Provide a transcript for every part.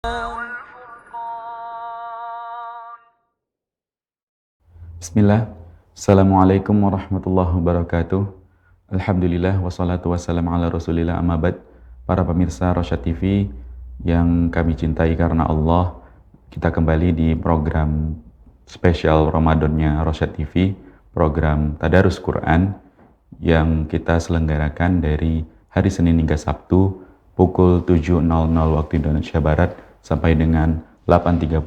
Bismillah. Assalamualaikum warahmatullahi wabarakatuh. Alhamdulillah wassalatu wassalamu ala rasulillah amma ba'd. Para pemirsa Rosyad TV yang kami cintai karena Allah, kita kembali di program spesial Ramadannya Rosyad TV, program Tadarus Quran yang kita selenggarakan dari hari Senin hingga Sabtu pukul 7.00 waktu Indonesia Barat sampai dengan 8.30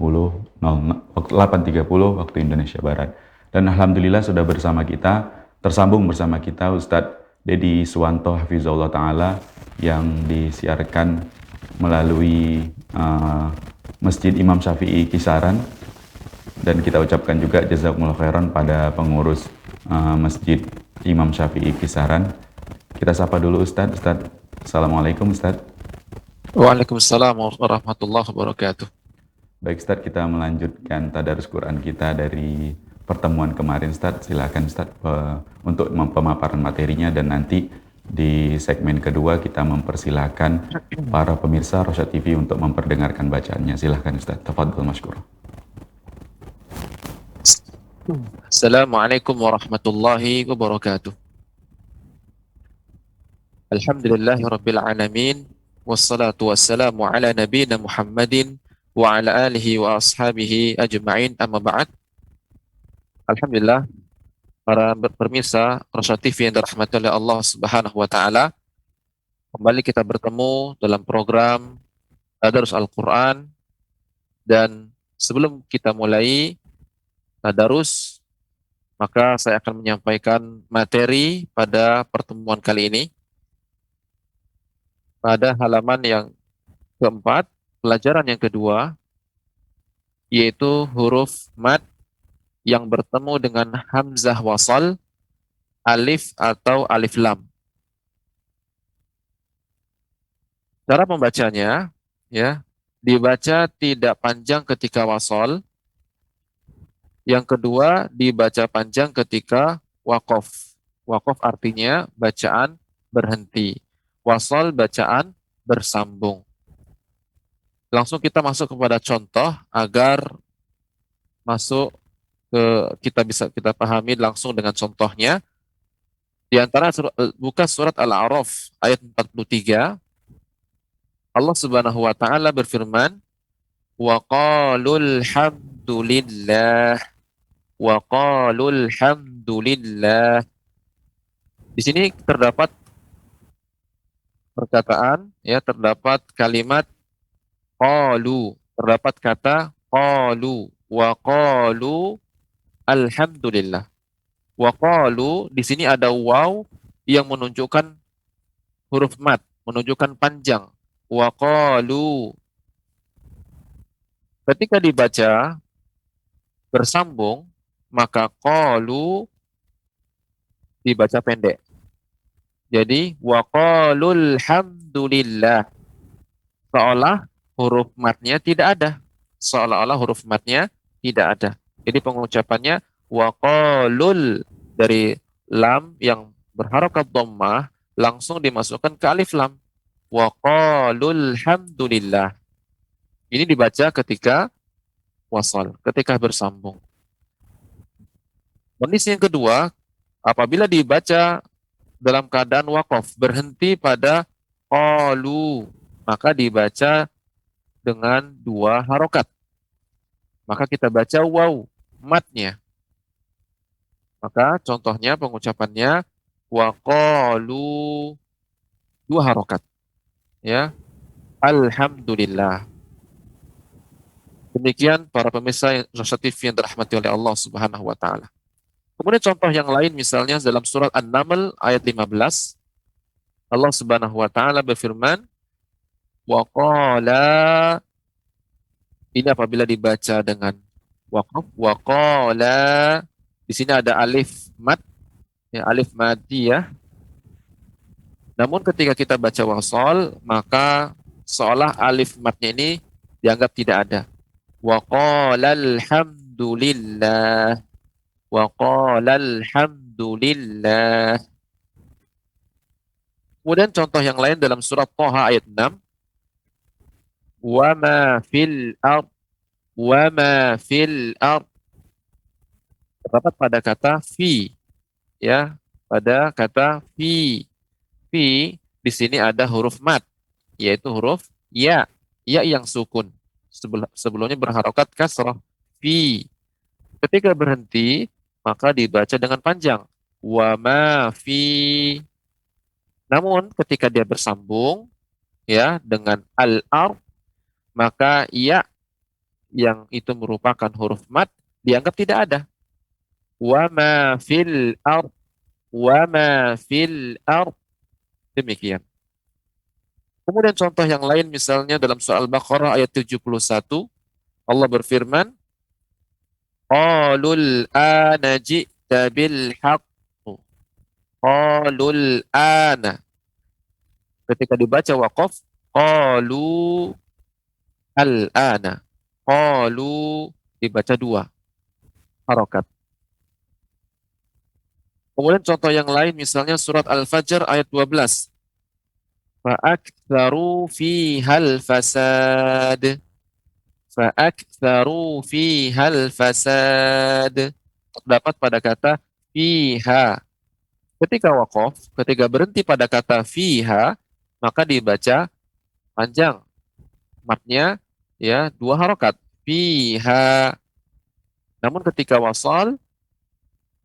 waktu Indonesia Barat. Dan Alhamdulillah sudah tersambung bersama kita Ustadz Dedi Suwanto Hafizahullah Ta'ala yang disiarkan melalui Masjid Imam Syafi'i Kisaran. Dan kita ucapkan juga jazakumullah khairan pada pengurus Masjid Imam Syafi'i Kisaran. Kita sapa dulu Ustadz. Assalamualaikum Ustadz. Waalaikumsalam warahmatullahi wabarakatuh. Baik Ustadz, kita melanjutkan tadarus Quran kita dari pertemuan kemarin Ustadz. Silakan Ustadz untuk pemaparan materinya, dan nanti di segmen kedua kita mempersilahkan para pemirsa Rosyad TV untuk memperdengarkan bacaannya. Silakan Ustadz, tafadhol masykur. Assalamualaikum warahmatullahi wabarakatuh. Alhamdulillahi rabbil alamin, wassalatu wassalamu ala nabiyina Muhammadin wa ala alihi wa ashabihi ajma'in, amma ba'd. Alhamdulillah, para pemirsa Rosyad TV yang dirahmati oleh Allah Subhanahu wa taala, kembali kita bertemu dalam program Tadarus Al-Qur'an. Dan sebelum kita mulai tadarus, maka saya akan menyampaikan materi pada pertemuan kali ini. Pada halaman yang keempat, pelajaran yang kedua, yaitu huruf mad yang bertemu dengan hamzah wasal, alif atau alif lam. Cara membacanya, ya, dibaca tidak panjang ketika wasal. Yang kedua, dibaca panjang ketika waqaf. Waqaf artinya bacaan berhenti. Wasal bacaan bersambung. Langsung kita masuk kepada contoh agar kita pahami langsung dengan contohnya. Di antara buka surat Al-A'raf ayat 43, Allah Subhanahu wa taala berfirman, wa qalul hamdulillah, wa qalul hamdulillah. Di sini terdapat perkataan, ya, terdapat kalimat qalu, terdapat kata qalu, wa qalu alhamdulillah. Wa qalu, di sini ada waw yang menunjukkan huruf mad, menunjukkan panjang. Wa qalu. Ketika dibaca bersambung, maka qalu dibaca pendek. Jadi wa qalul hamdulillah, seolah huruf matnya tidak ada. Seolah-olah huruf matnya tidak ada. Jadi pengucapannya wa qalul, dari lam yang berharokat dhammah langsung dimasukkan ke alif lam. Wa qalul hamdulillah. Ini dibaca ketika wasal, ketika bersambung. Kondisi yang kedua, apabila dibaca dalam keadaan waqaf, berhenti pada qalu, maka dibaca dengan dua harokat. Maka kita baca waw, matnya. Maka contohnya pengucapannya wa qalu, dua harokat. Ya, alhamdulillah. Demikian para pemirsa Rosyad TV yang dirahmati oleh Allah Subhanahu wa taala. Kemudian contoh yang lain, misalnya dalam surat An-Naml ayat 15, Allah Subhanahu wa taala berfirman, wa qala, ini apabila dibaca dengan waqaf, wa qala, di sini ada alif mad, ya, alif madiyah. Namun ketika kita baca wasal, maka seolah alif madnya ini dianggap tidak ada. Wa qala alhamdulillah, wa qala alhamdulillah. Kemudian contoh yang lain dalam surat Thaha ayat 6, wa ma fil ard, wa ma fil ard. Terdapat pada kata fi, ya, pada kata fi. Fi di sini ada huruf mat, yaitu huruf ya, ya yang sukun. Sebelumnya berharokat kasrah. Fi. Ketika berhenti, maka dibaca dengan panjang. Wa ma fi. Namun ketika dia bersambung, ya, dengan al-ard, maka ya yang itu merupakan huruf mat dianggap tidak ada. Wa ma fil ard, wa ma fil ard. Demikian. Kemudian contoh yang lain misalnya dalam surah Al-Baqarah ayat 71, Allah berfirman, Qalul ana ji'ta bil haqq. Qalul ana. Ketika dibaca waqaf, qalu al-ana. Qalu dibaca dua harokat. Kemudian contoh yang lain misalnya surat Al-Fajr ayat 12. Fa'aktharu fihal fasad. Fa'aktharu fihal fasad. Terdapat pada kata fiha. Ketika waqaf, ketika berhenti pada kata fiha, maka dibaca panjang. Matnya ya dua harokat. Fiha. Namun ketika wasal,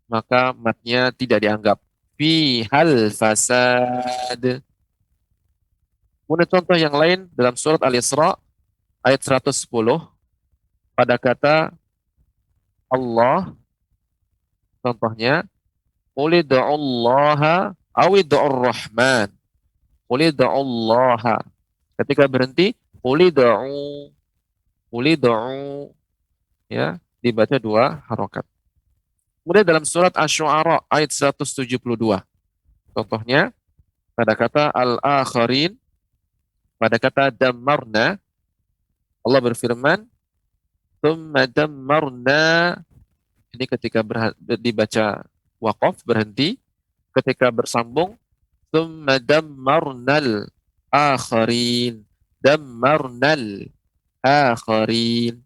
maka matnya tidak dianggap. Fihal fasad. Kemudian contoh yang lain dalam surat Al-Isra ayat 110 pada kata Allah, contohnya qul ud'ullaha aw ud'ur rahman. Qul ud'ullaha. Ketika berhenti qul ud'u, ya, dibaca dua harokat. Kemudian dalam surat Asy-Syu'ara ayat 172. Contohnya pada kata al-akharin, pada kata dammarna, Allah berfirman, "Tsumma dammarna." Ini ketika dibaca waqaf berhenti, ketika bersambung, "Tsumma dammarnal akharin." Dammarnal akharin.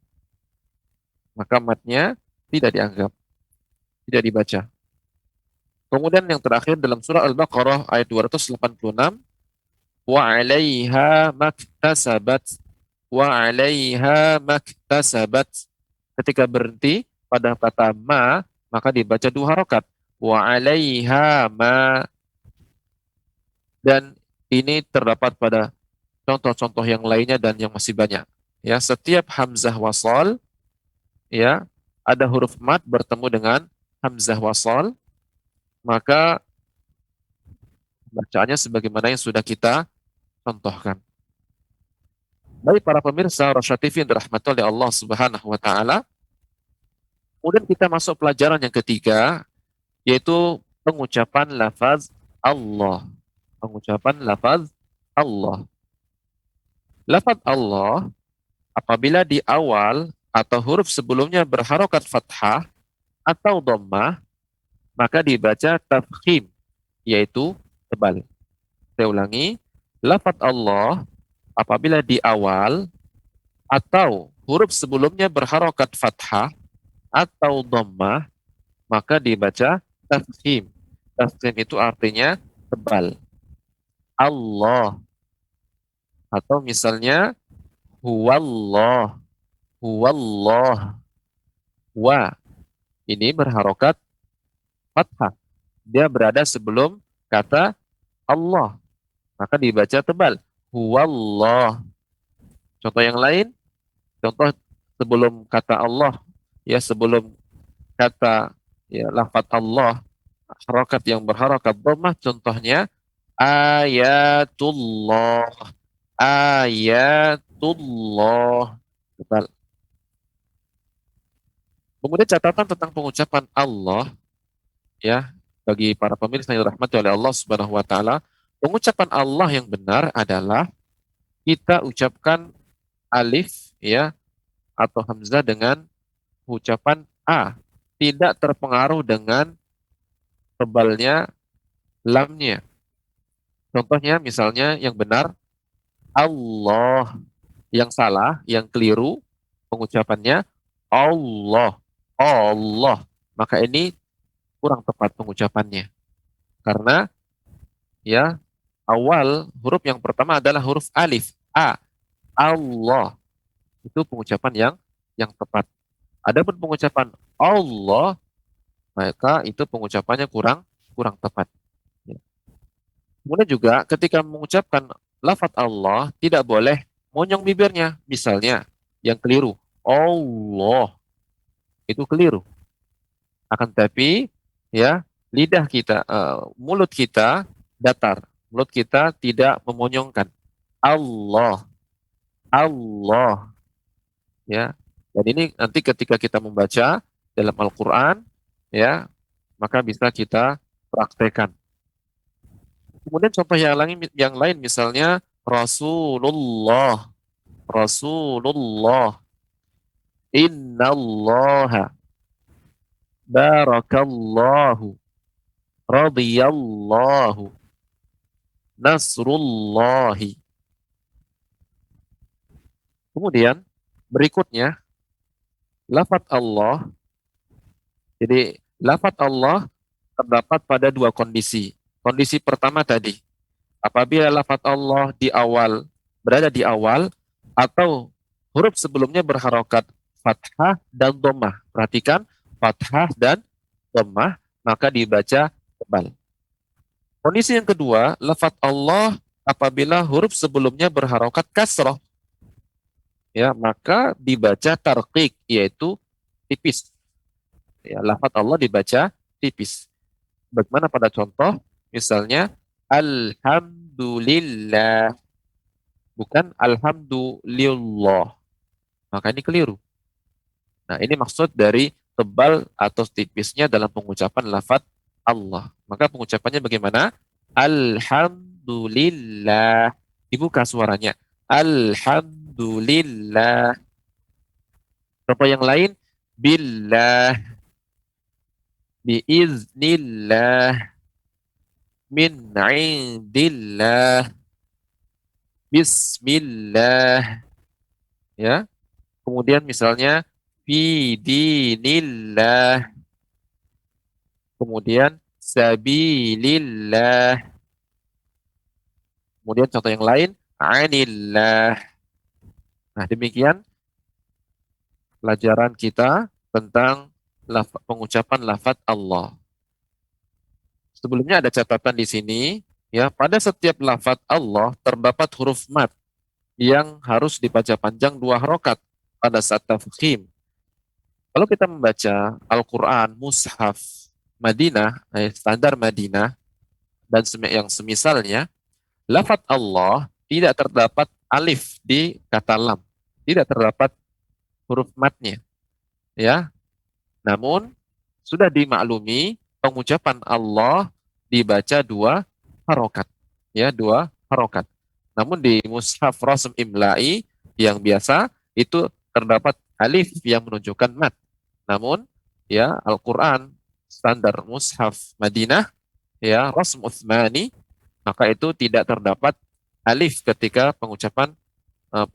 Maka matnya tidak dianggap, tidak dibaca. Kemudian yang terakhir dalam surah Al-Baqarah ayat 286, wa 'alaiha maktasabat, wa 'alaiha maktasabat. Ketika berhenti pada kata ma, maka dibaca dua harokat. Wa 'alaiha ma. Dan ini terdapat pada contoh-contoh yang lainnya dan yang masih banyak. Ya, setiap hamzah wasal, ya, ada huruf mat bertemu dengan hamzah wasal, maka bacaannya sebagaimana yang sudah kita contohkan. Baik para pemirsa Rasya TV yang dirahmati oleh Allah Subhanahu wa taala, kemudian kita masuk pelajaran yang ketiga, yaitu pengucapan lafaz Allah. Pengucapan lafaz Allah. Lafaz Allah apabila di awal atau huruf sebelumnya berharokat fathah atau dhammah, maka dibaca tafkhim, yaitu tebal. Saya ulangi, lafaz Allah apabila di awal atau huruf sebelumnya berharokat fathah atau dhammah, maka dibaca tafkhim. Tafkhim itu artinya tebal. Allah. Atau misalnya huwallah. Huwallah. Wa. Ini berharokat fathah. Dia berada sebelum kata Allah. Maka dibaca tebal. Huwallah. Contoh yang lain, contoh sebelum kata Allah, ya, sebelum kata, ya, lafaz Allah, harokat yang berharokat dhammah, contohnya ayatullah. Ayatullah. Tebal. Kemudian catatan tentang pengucapan Allah, ya, bagi para pemirsa yang dirahmati oleh Allah Subhanahu wa taala, pengucapan Allah yang benar adalah kita ucapkan alif, ya, atau hamzah dengan ucapan a, tidak terpengaruh dengan tebalnya lamnya. Contohnya misalnya yang benar Allah, yang salah, yang keliru pengucapannya Allah, Allah. Maka ini kurang tepat pengucapannya. Karena ya awal huruf yang pertama adalah huruf alif, A, Allah. Itu pengucapan yang tepat. Adapun pengucapan Allah, maka itu pengucapannya kurang kurang tepat. Ya. Kemudian juga ketika mengucapkan lafaz Allah tidak boleh monyong bibirnya. Misalnya yang keliru, Allah itu keliru. Akan tetapi ya lidah kita, mulut kita datar, mulut kita tidak memonyongkan. Allah, Allah, ya. Dan ini nanti ketika kita membaca dalam Al-Quran, ya, maka bisa kita praktekkan. Kemudian contoh yang lain misalnya Rasulullah, Rasulullah, Innallaha, Barakallahu, Radiyallahu, Nasrullahi. Kemudian berikutnya lafaz Allah. Jadi lafaz Allah terdapat pada dua kondisi. Kondisi pertama tadi, apabila lafaz Allah berada di awal atau huruf sebelumnya berharokat fathah dan dhammah. Perhatikan fathah dan dhammah, maka dibaca tebal. Kondisi yang kedua, lafaz Allah apabila huruf sebelumnya berharokat kasrah, ya maka dibaca tarqiq, yaitu tipis. Ya, lafaz Allah dibaca tipis. Bagaimana pada contoh? Misalnya, Alhamdulillah. Bukan Alhamdulillah. Maka ini keliru. Nah, ini maksud dari tebal atau tipisnya dalam pengucapan lafaz Allah. Maka pengucapannya bagaimana? Alhamdulillah. Dibuka suaranya. Alhamdulillah. Contoh yang lain, billah, biiznillah, min indillah, bismillah, ya. Kemudian misalnya fi dinillah, kemudian sabilillah, kemudian contoh yang lain anillah. Nah, demikian pelajaran kita tentang pengucapan lafaz Allah. Sebelumnya ada catatan di sini, ya, pada setiap lafaz Allah terdapat huruf mat yang harus dibaca panjang 2 harokat pada saat tafkhim. Kalau kita membaca Al-Quran, Mushaf, Madinah, standar Madinah, dan yang semisalnya, lafaz Allah tidak terdapat alif di kata lam, tidak terdapat huruf matnya, ya. Namun sudah dimaklumi pengucapan Allah dibaca 2 harokat, ya 2 harokat. Namun di mushaf rasm imla'i yang biasa itu terdapat alif yang menunjukkan mat. Namun ya Al-Quran standar mushaf Madinah, ya rasm Utsmani, maka itu tidak terdapat alif ketika pengucapan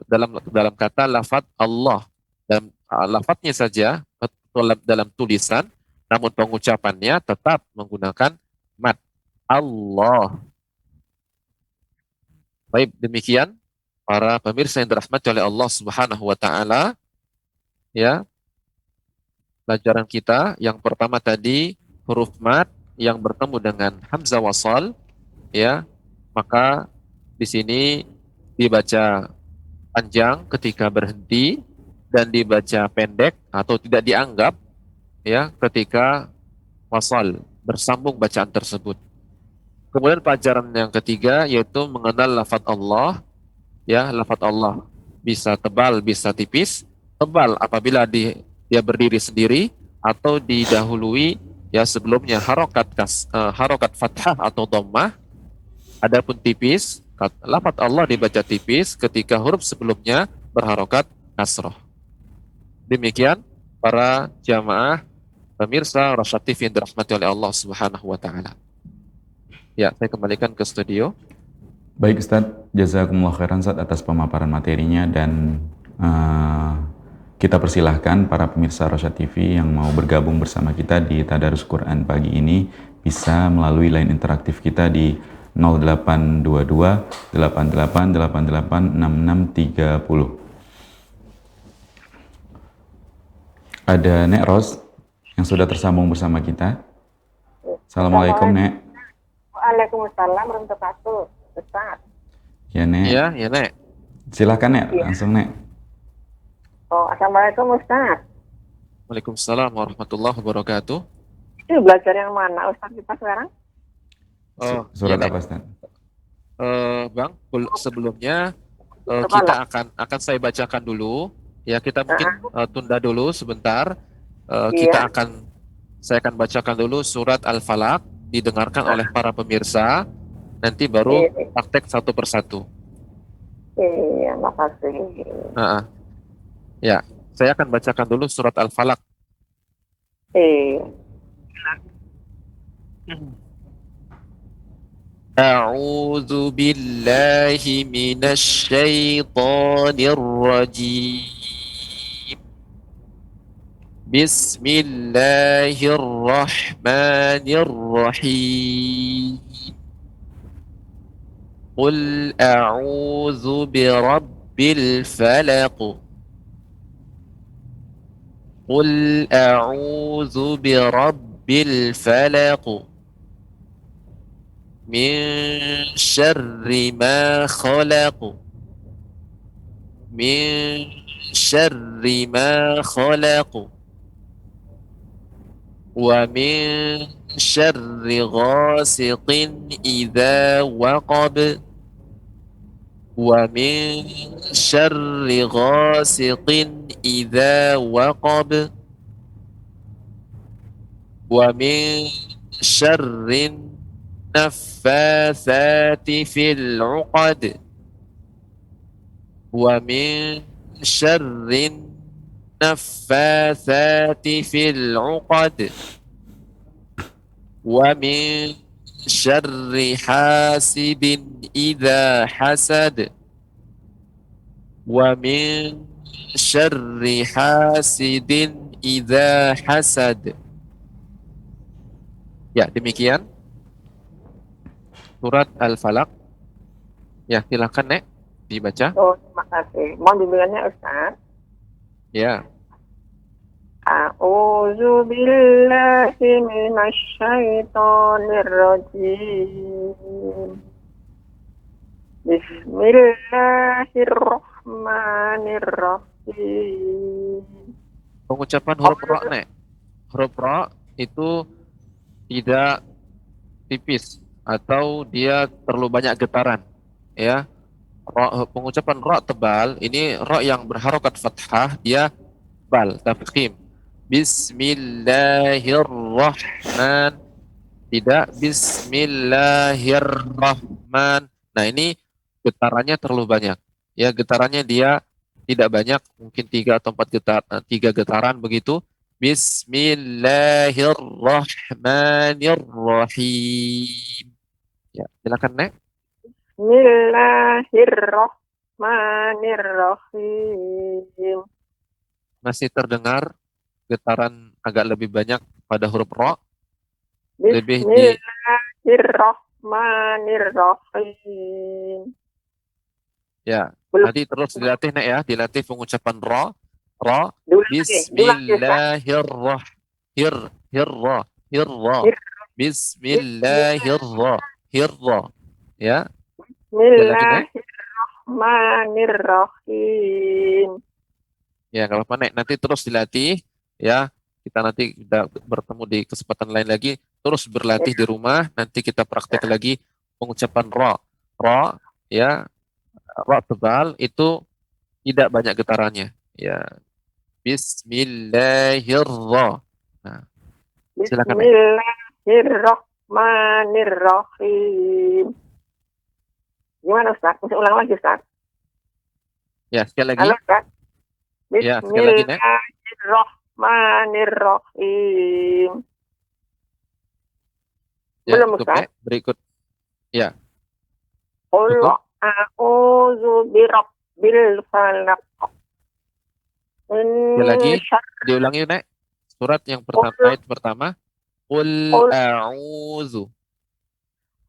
dalam kata lafaz Allah. Dalam lafaznya saja dalam tulisan, namun pengucapannya tetap menggunakan mat. Allah. Baik, demikian para pemirsa yang dirahmati oleh Allah Subhanahu wa taala, ya. Pelajaran kita yang pertama tadi huruf mat yang bertemu dengan hamzah wasal, ya. Maka di sini dibaca panjang ketika berhenti dan dibaca pendek atau tidak dianggap, ya, ketika wasal, bersambung bacaan tersebut. Kemudian pelajaran yang ketiga yaitu mengenal lafaz Allah, ya, lafaz Allah bisa tebal, bisa tipis. Tebal apabila dia berdiri sendiri atau didahului, ya, sebelumnya harokat fathah atau dhammah. Adapun tipis, lafaz Allah dibaca tipis ketika huruf sebelumnya berharokat kasroh. Demikian para jamaah pemirsa Rasyad TV yang dirahmati oleh Allah Subhanahu wa taala. Ya, saya kembalikan ke studio. Baik Ustadz, jazakumullah khairan Ustadz atas pemaparan materinya dan kita persilahkan para pemirsa Rosyad TV yang mau bergabung bersama kita di Tadarus Quran pagi ini bisa melalui line interaktif kita di 0822 88 88 6630. Ada Nek Ros yang sudah tersambung bersama kita. Assalamualaikum Nek. Waalaikumsalam warahmatullahi wabarakatuh. Ustaz. Ya Nek. Iya, ya Nek. Silakan Nek, Iya. langsung Nek. Oh, assalamualaikum Ustaz. Waalaikumsalam warahmatullahi wabarakatuh. Ini belajar yang mana Ustaz kita sekarang? Oh, Surat iya, Nek. apa Ustaz? Bang, sebelumnya Surat kita Falaq. akan saya bacakan dulu. Ya, kita mungkin tunda dulu sebentar. Iya. Saya akan bacakan dulu surat Al-Falaq, didengarkan oleh para pemirsa. Nanti baru Iya. praktek satu persatu. Iya, makasih. Ya, saya akan bacakan dulu surat Al-Falaq. Iya. A'udzu billahi minasy syaithanir rajim. Bismillahirrahmanirrahim. Qul a'udzu birabbil falaq. Qul a'udzu birabbil falaq. Min syarri ma khalaq. Min syarri ma khalaq. Wa min syarri ghasiqin idza waqab. Wa min syarri ghasiqin idza waqab. Wa min syarrin naffatsati fil 'uqad. Wa min syarrin naffatsati fil 'uqad. Wa min syarri hasidin idza hasad. Wa min syarri hasidin idza hasad. Ya, demikian surat Al-Falaq. Ya, silakan Nek dibaca. Oh, terima kasih. Mohon bimbingannya Ustaz. Ya. A'udzu billahi minasy syaithanir rajim. Bismillahirrahmanirrahim. Pengucapan huruf ra, Nek. Huruf ra itu tidak tipis atau dia terlalu banyak getaran, ya. Pengucapan ra tebal, ini ra yang berharokat fathah, dia bal, tafkhim. Bismillahirrahman, tidak Bismillahirrahman. Nah, ini getarannya terlalu banyak. Ya, getarannya dia tidak banyak, mungkin 3 atau 4 3 getaran begitu. Bismillahirrahmanirrahim. Ya, silakan Nek. Bismillahirrahmanirrahim. Masih terdengar getaran agak lebih banyak pada huruf ra. Lebih di Bismillahirrahmanirrahim. ya. Belum. Nanti terus dilatih Nek ya, dilatih pengucapan ra. Ra. Bismillahirrahmanirrahim. Ya. Bismillahirrahmanirrahim. Ya, kalau Nek nanti terus dilatih ya. Kita nanti bertemu di kesempatan lain lagi, terus berlatih di rumah, nanti kita praktek lagi pengucapan ra. Ra ya, ra tebal itu tidak banyak getarannya. Ya. Bismillahirrahmanirrahim. Nah, silakan. Bismillahirrahmanirrahim. Gimana Ustaz? Bisa ulang lagi Ustaz? Ya, sekali lagi. Halo Ustaz. Ya, sekali lagi Nek. Bismillahirrahmanirrahim. Ya, Belum cukup, Ustaz? Nek. Berikut. Ya. Qul Cukup? a'udzu birabbil falaq. Min Sekali lagi, syarri diulangi, Nek. Surat yang pertama, qul ayat pertama. Qul qul a'udzu.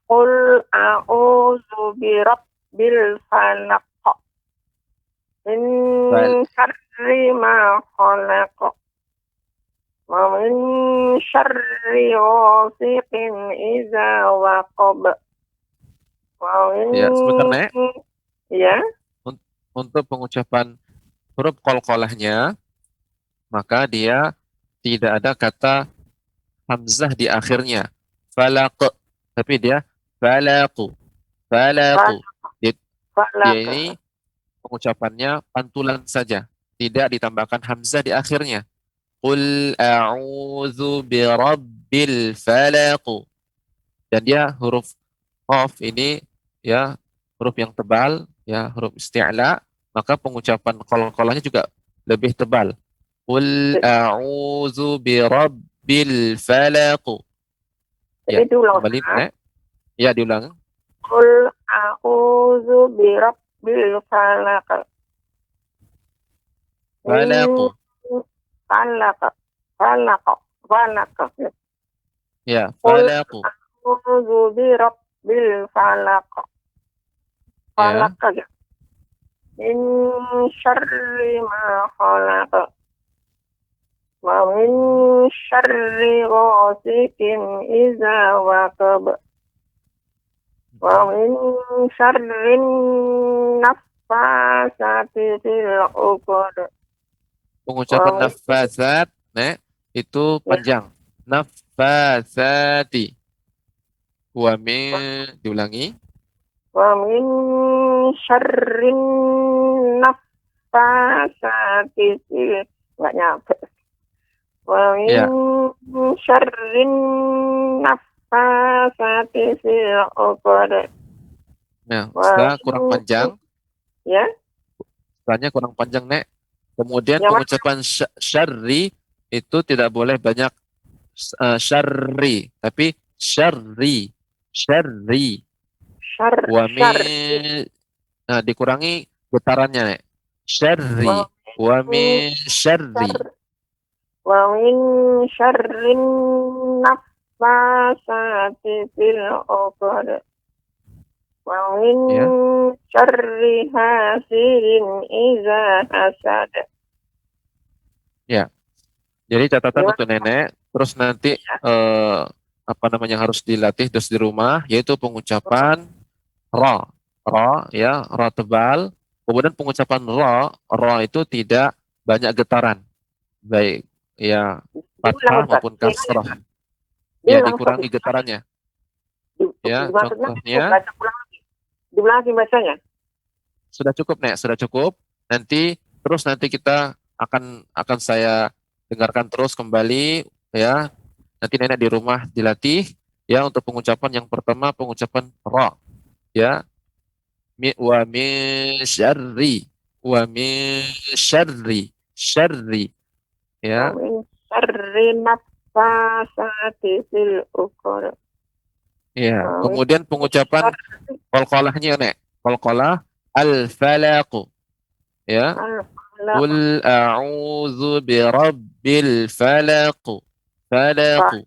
qul a'udzu birabbil falaq. Min Fal- syarri ma khalaq. Wa min syarri ghasiqin idza waqab. Wa Ya, sebentar, min Nek. ya, Untuk pengucapan huruf qalqalahnya, maka dia tidak ada kata hamzah di akhirnya. Falaq. Tapi dia falaqu. Falaqu. Dia, dia falaq. ini pengucapannya pantulan saja. Tidak ditambahkan hamzah di akhirnya. Qul a'udzu birabbil falaq. Dan dia huruf qaf ini ya huruf yang tebal, ya huruf isti'la, maka pengucapan qalqalahnya juga lebih tebal. Qul a'udzu birabbil falaq. Ya, Jadi diulang, kembali, Ustaz. Nek. Ya, diulang. Qul a'udzu birabbil falaq. Falaq. Falaq. Falaq. Falaq. Ya, Qul falaq. a'udzu birabbil falaq. Ya, Falaq aja. Min syarri ma khalaq. Wa min syarri ghasiqin idza waqab. Wa min syarri naffasati fil 'uqad. pengucapan Wa min nafasat, Nek, itu panjang. Nafasati. Wa min, diulangi. wa min syarri naffasati fil, nggak nyampe. Wa min Ya, syarri naffasati fil 'uqad. nah, Wa setelah kurang min, panjang, ya, setelahnya kurang panjang, Nek. Kemudian yang mana? pengucapan syarri itu tidak boleh banyak syarri, tapi syarri, syarri. Wa Syarri. min, nah, dikurangi getarannya, Nek. Syarri. Wa min syarri. Wa min syarri naffasati fil 'uqad. Wa min Ya. syarri hasidin idza hasad. Ya. Jadi catatan Gimana? untuk Nenek, terus nanti apa namanya harus dilatih terus di rumah, yaitu pengucapan ra, ra ya, ra tebal. Kemudian pengucapan ra itu tidak banyak getaran, baik ya fathah Diulang, Ustaz. maupun kasrah. Ya, Diulang, dikurangi Ustaz. getarannya. Ya, Maksudnya contohnya baca ulang lagi. Diulang lagi bacanya. sudah cukup, Nek, sudah cukup. Nanti terus nanti kita akan saya dengarkan terus kembali ya. Nanti Nenek di rumah dilatih ya untuk pengucapan yang pertama pengucapan ra ya. Wa min syarri, wa min syarri, syarri Wa ya. min syarri naffasati fil 'uqad. Ya, Wa min kemudian pengucapan syarri qalqalahnya, Nek. Qalqalah al-falaq ya. al-falaq. Qul a'udzu birabbil falaq. Falaq.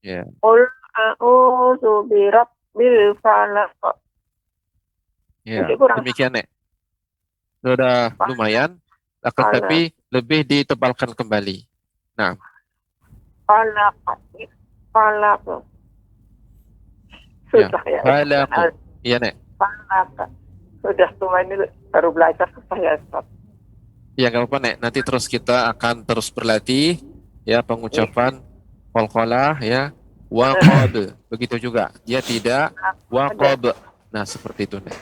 Ya. Qul a'udzu birabbil falaq. Ya, Nanti kurang demikian, Nek. Sudah falaq. lumayan, akan tapi lebih ditebalkan kembali. Nah, Falaq. Falaq. ya, Susah ya. falaq. Iya, Nek. Falaq. Sudah tua ini baru belajar susah ya, Ustaz. Ya, nggak apa-apa, Nek. Nanti terus kita akan terus berlatih ya pengucapan qalqalah ya. Waqab. Begitu juga. Dia tidak waqab. Nah, seperti itu, Nek.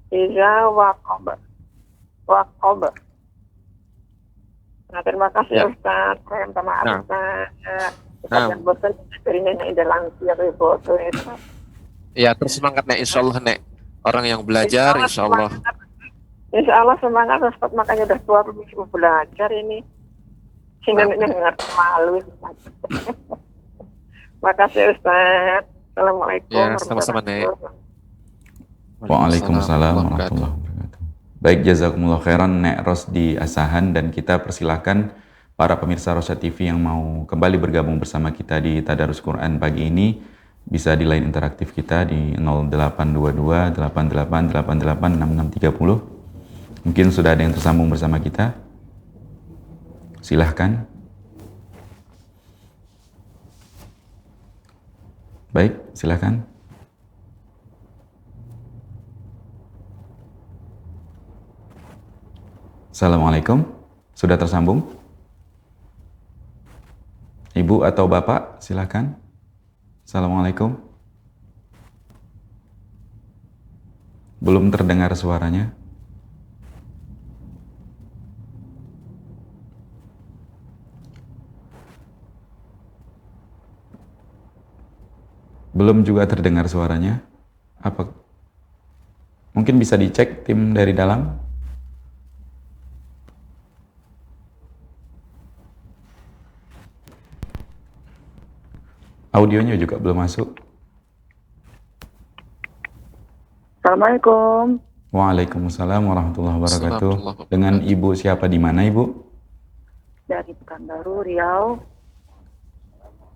Iza waqab. Waqab. Nah, terima kasih Ya. Ustaz. Saya minta maaf, Nah. Ustaz. Nah. Yang bosan dari nenek udah langsung ya bosan itu. Ya, terus semangat, Nek. Insya Allah, Nek. Orang yang belajar, insya Allah. Insya Allah semangat Ustaz, makanya udah tua belum bisa belajar ini. Si neneknya nggak malu. Makasih Ustaz. Assalamualaikum Ya, sama-sama, Nek. warahmatullahi Waalaikumsalam warahmatullahi warahmatullahi wabarakatuh. wabarakatuh. Baik, jazakumullah khairan Nek Rosdi Asahan, dan kita persilahkan para pemirsa Rosyad TV yang mau kembali bergabung bersama kita di Tadarus Quran pagi ini bisa di line interaktif kita di 0822 8888 6630. Mungkin sudah ada yang tersambung bersama kita. Silahkan. Baik, silahkan. Assalamualaikum, sudah tersambung? Ibu atau Bapak, silakan. Assalamualaikum. Belum terdengar suaranya. Belum juga terdengar suaranya. Apa? Mungkin bisa dicek tim dari dalam. Audionya juga belum masuk. Assalamualaikum. Waalaikumsalam warahmatullahi wabarakatuh. Assalamualaikum Dengan warahmatullahi Ibu siapa, di mana Ibu? Dari Pekanbaru, Riau.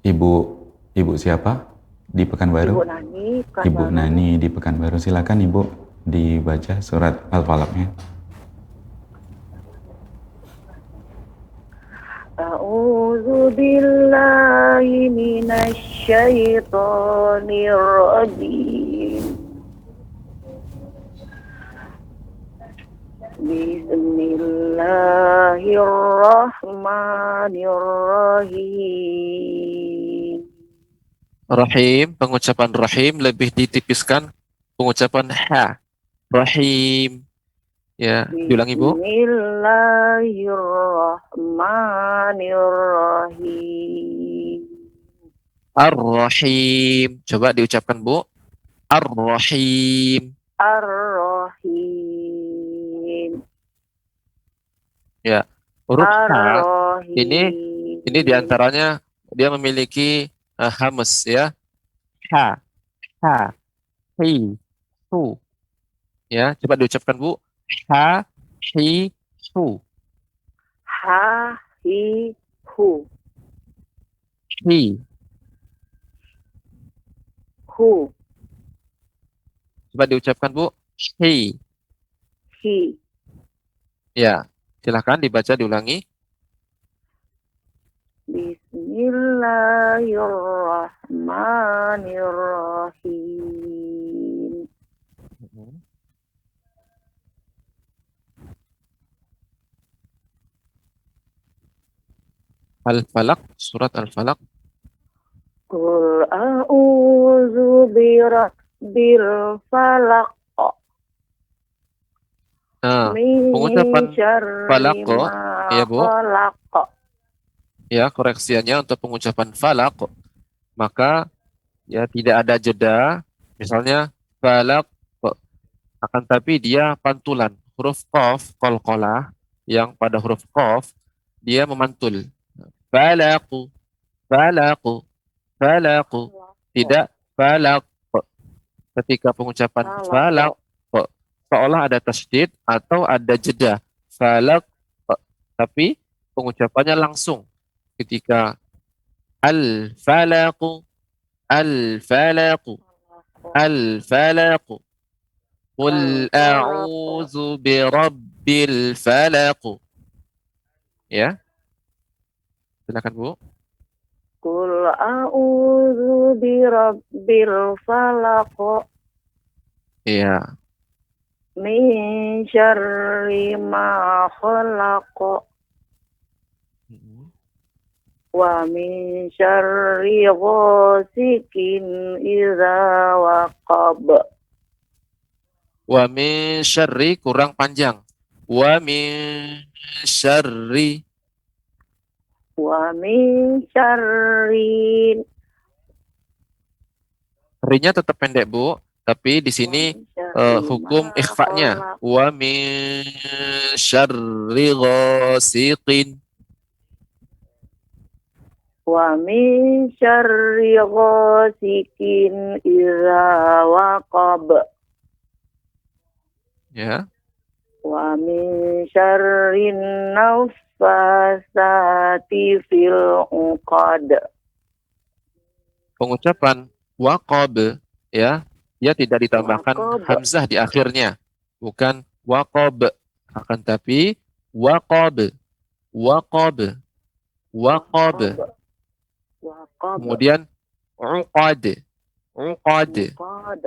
Ibu siapa? Di Pekanbaru? Ibu Nani, Pekanbaru. Ibu Nani di Pekanbaru. Silakan Ibu dibaca surat Al-Falaqnya. A'udzu billahi minasy syaithanir rajim. Bismillahirrahmanirrahim. Rahim, pengucapan rahim lebih ditipiskan pengucapan ha. Rahim. Ya, diulangi Bu. Bismillahirrahmanirrahim. Ar-Rahim. Coba diucapkan Bu. Ar-Rahim. Ar-Rahim. Ya, huruf ha Ar-Rahim. ini diantaranya dia memiliki hamas ya. Ha, ha, hi, hu. Ya, coba diucapkan Bu. Ha, hi, hu. Ha, hi, hu. Hi. Hu. Coba diucapkan Bu. Hi. Hi. Ya, silahkan dibaca, diulangi. Bismillahirrahmanirrahim. Al-Falaq, surat Al-Falaq. Qul a'udzu birabbil falaq. Nah, Min pengucapan syarri falaq, ma ya Bu. khalaq. Ya, koreksiannya untuk pengucapan falaq, maka ya tidak ada jeda. Misalnya falaq, akan tapi dia pantulan. Huruf qaf, qalqalah, yang pada huruf qaf dia memantul. Falaq, falaq, falaq. Tidak falaq. Ketika pengucapan falaq, seolah ada tasydid atau ada jeda. Falaq, tapi pengucapannya langsung. Ketika al-falaq, al-falaq, al-falaq. Qul a'udzu birabbil falaq. Ya. Silakan Bu. Qul a'udzu birabbil falaq. Iya. Min syarri ma khalaq. Wa min syarri ghasikin idza waqab. Wa min syarri kurang panjang. Wa min syarri. Wa min syarri. Rinya tetap pendek Bu, tapi di sini hukum ikhfa-nya. Wa min syarri ghasiqin. Wa min syarri ghasikin idza waqab. Ya. Wa min syarri naffasati fil uqad. Pengucapan waqab, ya, dia tidak ditambahkan Waqab. hamzah di akhirnya, bukan waqab, akan tapi waqab, waqab, waqab. Waqab. Kemudian uqad, uqad. Uqad.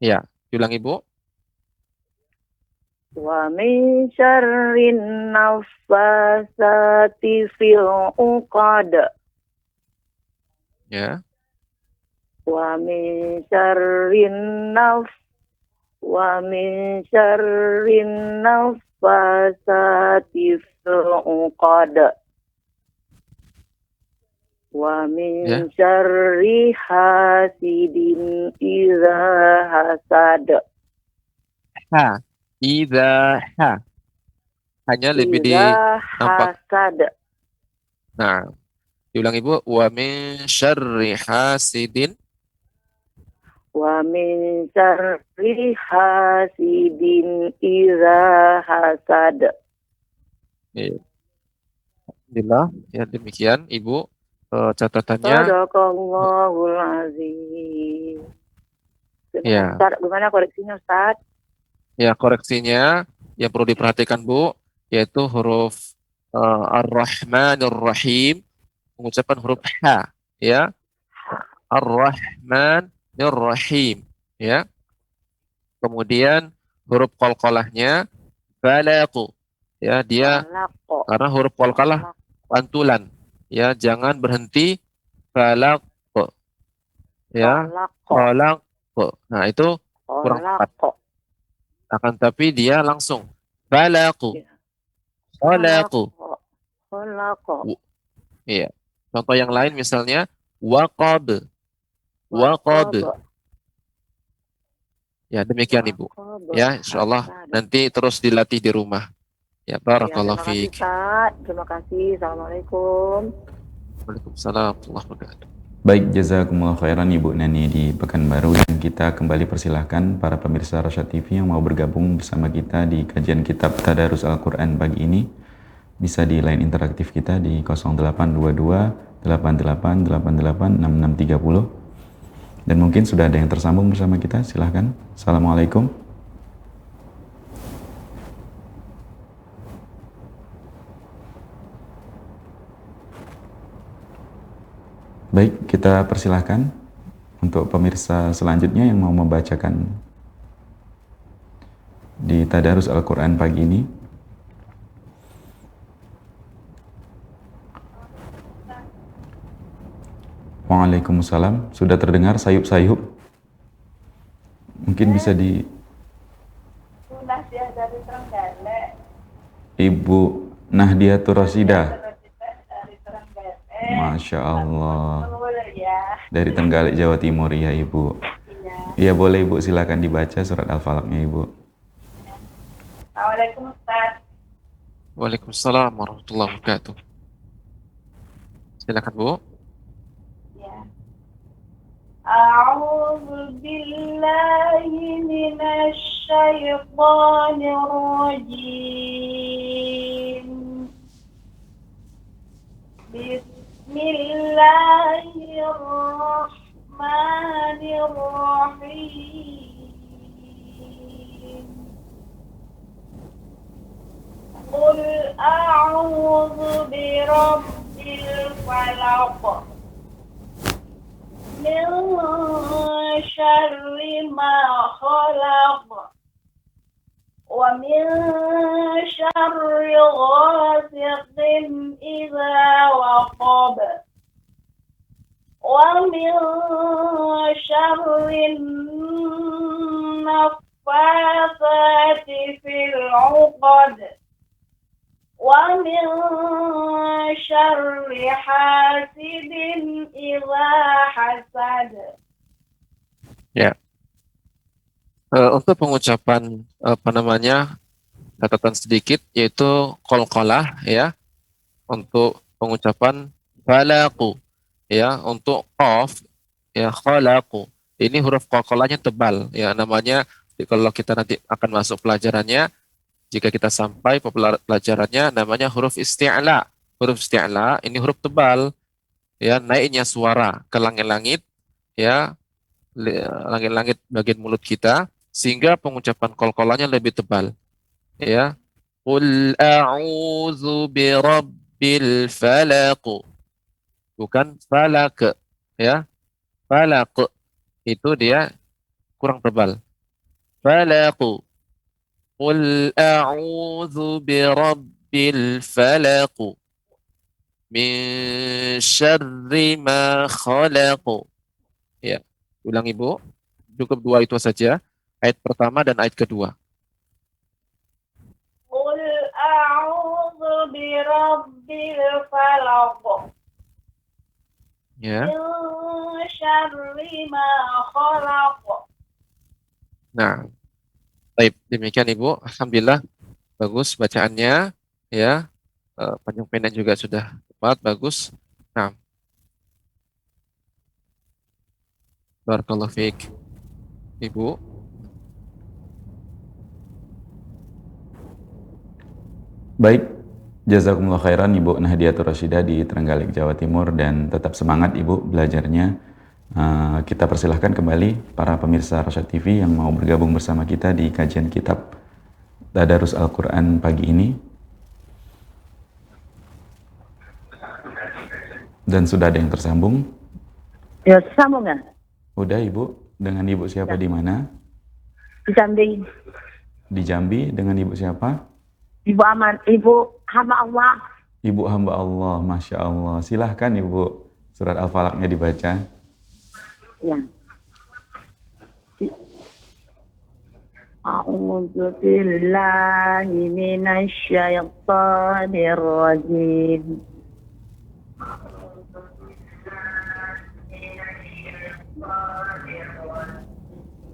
Ya, ulang Ibu. Wa min syarrin naffasati fil uqad. Ya. Wa min syarrin naffasati fil uqad. Wa min syarri hasidin idza hasad. Ha, idza ha. Hanya lebih Idza nampak. hasad. Nah, diulang Ibu. Wa min syarri hasidin. Wa min syarri hasidin idza hasad. Alhamdulillah. Ya, demikian Ibu catatannya. Shadaqallahul azim. Ya. Ustaz, gimana koreksinya Ustaz? Ya, koreksinya yang perlu diperhatikan Bu, yaitu huruf Ar-Rahmanir Rahim, pengucapan huruf ha, ya. Ar-Rahmanir Rahim, ya. Kemudian huruf qalqalahnya falaq, ya, dia Falaq. karena huruf qalqalah pantulan, ya, jangan berhenti falaq, ya. Falaq. Nah, itu kurang tepat. Akan tapi dia langsung falaq. Falaq. Iya. Contoh yang lain misalnya waqab. Waqab. Ya, demikian Ibu. Ya, insyaallah nanti terus dilatih di rumah. Ya, barakallahu fiik. Terima kasih. Assalamualaikum. Waalaikumsalam warahmatullahi wabarakatuh. Baik, jazakumullah khairan Ibu Nani di Pekanbaru, dan kita kembali persilahkan para pemirsa Rosyad TV yang mau bergabung bersama kita di kajian kitab Tadarus Al-Quran pagi ini. Bisa di line interaktif kita di 0822 88 88 6630. Dan mungkin sudah ada yang tersambung bersama kita, silahkan. Assalamualaikum. Baik, kita persilahkan untuk pemirsa selanjutnya yang mau membacakan di Tadarus Al-Quran pagi ini. Waalaikumsalam. Sudah terdengar sayup-sayup? Mungkin bisa di... Ibu Nahdiatur Rosidah. Masya Allah. Dari Trenggalek, Jawa Timur, ya Ibu. Iya, boleh Ibu, silakan dibaca surat Al-Falaqnya Ibu. Assalamualaikum Ustaz. Waalaikumsalam warahmatullahi wabarakatuh. Silakan Bu. Ya. A'udzu billahi minasy syaithanir rajim. Bismillahirrahmanirrahim. Qul a'udzu birabbil falaq. Min syarri ma khalaq. Wa min syarri ghasiqin idza waqab. Wa min syarri naffasati fil 'uqad. Wa min syarri hasidin idza hasad. Ya. Untuk pengucapan catatan sedikit yaitu qalqalah, ya. Untuk pengucapan falaqu. Ya, untuk qaf ya khalaqu. Ini huruf qalqalanya tebal ya, namanya kalau kita nanti akan masuk pelajarannya, jika kita sampai pelajarannya namanya huruf isti'la. Huruf isti'la ini huruf tebal ya, naiknya suara ke langit-langit ya, langit-langit bagian mulut kita sehingga pengucapan qalqalanya lebih tebal ya. Qul a'udzu birabbil falaq. Bukan falak ya. Falaq itu dia kurang tebal. Falaq. Qul a'udzu birabbil falaq min syarri ma khalaq. Ya, ulang Ibu. Cukup dua itu saja. Ayat pertama dan ayat kedua. Qul a'udzu birabbil falaq. Ya. Min syarri ma khalaq. Nah, baik, demikian Ibu. Alhamdulillah bagus bacaannya ya. Panjang pendek juga sudah tepat, bagus. Nah, barakallahu fiik. Ibu. Baik, jazakumullah khairan Ibu Nahdiatur Rasyidah di Trenggalek, Jawa Timur, dan tetap semangat Ibu belajarnya. Kita persilahkan kembali para pemirsa Rosyad TV yang mau bergabung bersama kita di kajian kitab Tadarus Al-Quran pagi ini. Dan sudah ada yang tersambung. Ya, sambung nggak? Udah Ibu, dengan Ibu siapa di mana? Di Jambi. Di Jambi, dengan Ibu siapa? Ibu Aman, Ibu hamba Allah. Ibu hamba Allah, Masya Allah. Silahkan Ibu, surat Al-Falaqnya dibaca. Ya. A'udzu billahi minasy syaithanir rajim.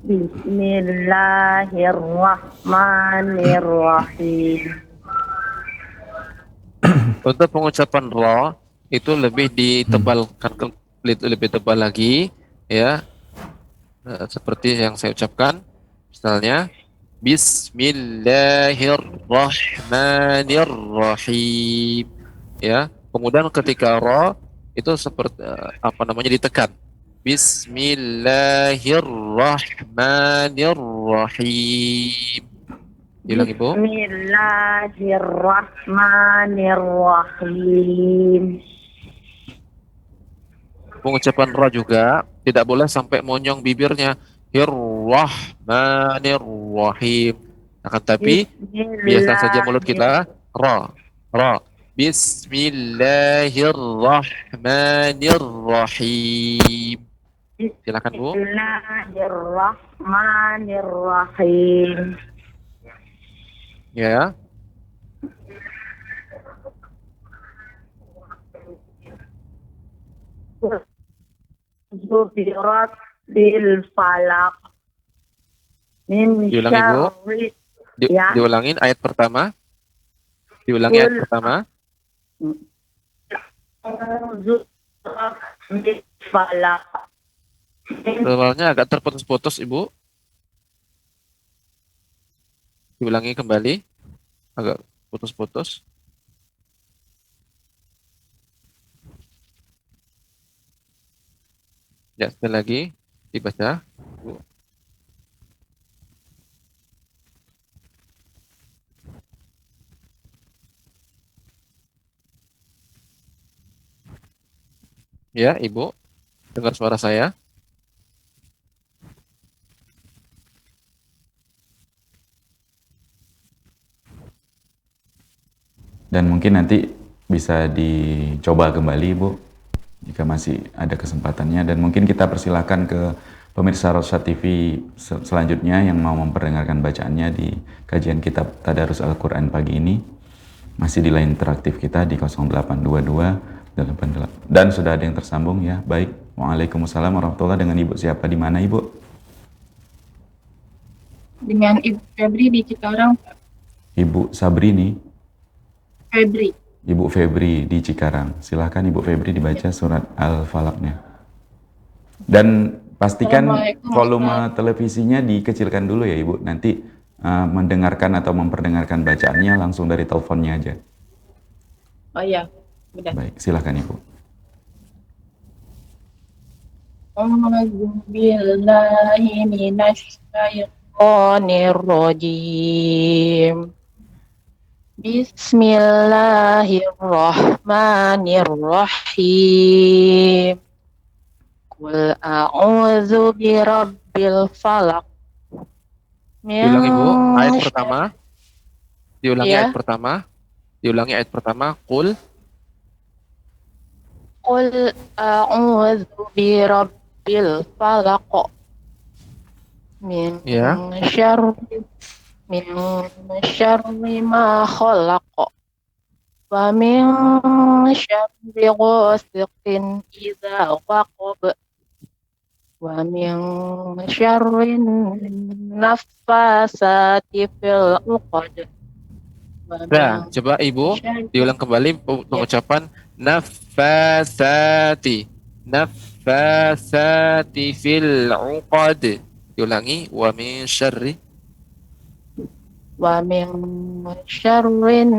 Bismillahirrahmanirrahim. Untuk pengucapan ra itu lebih ditebalkan, lebih tebal lagi ya. Seperti yang saya ucapkan, misalnya Bismillahirrahmanirrahim ya. Kemudian ketika ra itu seperti ditekan. Bismillahirrahmanirrahim. Bilang Ibu. Bismillahirrahmanirrahim. Pengucapan ra juga tidak boleh sampai monyong bibirnya. Rahmanirrahim. Akan tapi biasa saja mulut kita ra. Bismillahirrahmanirrahim. Silakan Bu. Bismillahirrahmanirrahim. Ya. Zubirat bil falak. Min Diulangi, Bu. syarri. Diulangin ayat pertama. Diulangi ayat pertama. Zubirat bil falak. Soalnya agak terputus-putus Ibu. Diulangi kembali. Agak putus-putus. Ya, sekali lagi dibaca. Bu. Ya, Ibu. Dengar suara saya? Dan mungkin nanti bisa dicoba kembali Ibu, jika masih ada kesempatannya. Dan mungkin kita persilahkan ke pemirsa Rosyad TV selanjutnya yang mau memperdengarkan bacaannya di kajian kitab Tadarus Al-Quran pagi ini. Masih di line interaktif kita di 0822 88. Dan sudah ada yang tersambung ya. Baik, Waalaikumsalam warahmatullahi. Dengan Ibu siapa di mana Ibu? Dengan Ibu Febri di Cikarang. Ibu Sabrini. Febri. Ibu Febri di Cikarang. Silahkan Ibu Febri dibaca surat Al-Falaqnya. Dan pastikan Assalamualaikum, volume Ustaz. televisinya dikecilkan dulu ya Ibu. Nanti mendengarkan atau memperdengarkan bacaannya langsung dari teleponnya aja. Oh iya, udah. Baik, silahkan Ibu. A'udzu billahi minasy syaithanir rajim. Bismillahirrahmanirrahim. Qul a'udzu birabbil falaq. Diulangi Bu, ayat Min pertama. Diulangi Iya. ayat pertama. Diulangi ayat pertama. Qul Qul a'udzu birabbil falaq. Min Ya. syarri ma khalaq. Wa min syarri ghasiqin idza waqab. Wa min syarri naffasati fil 'uqad. Wa Nah, min coba Ibu syarri diulang kembali pengucapan nafasati. Nafasati fil 'uqad. Diulangi wa min syarri wa min syarrin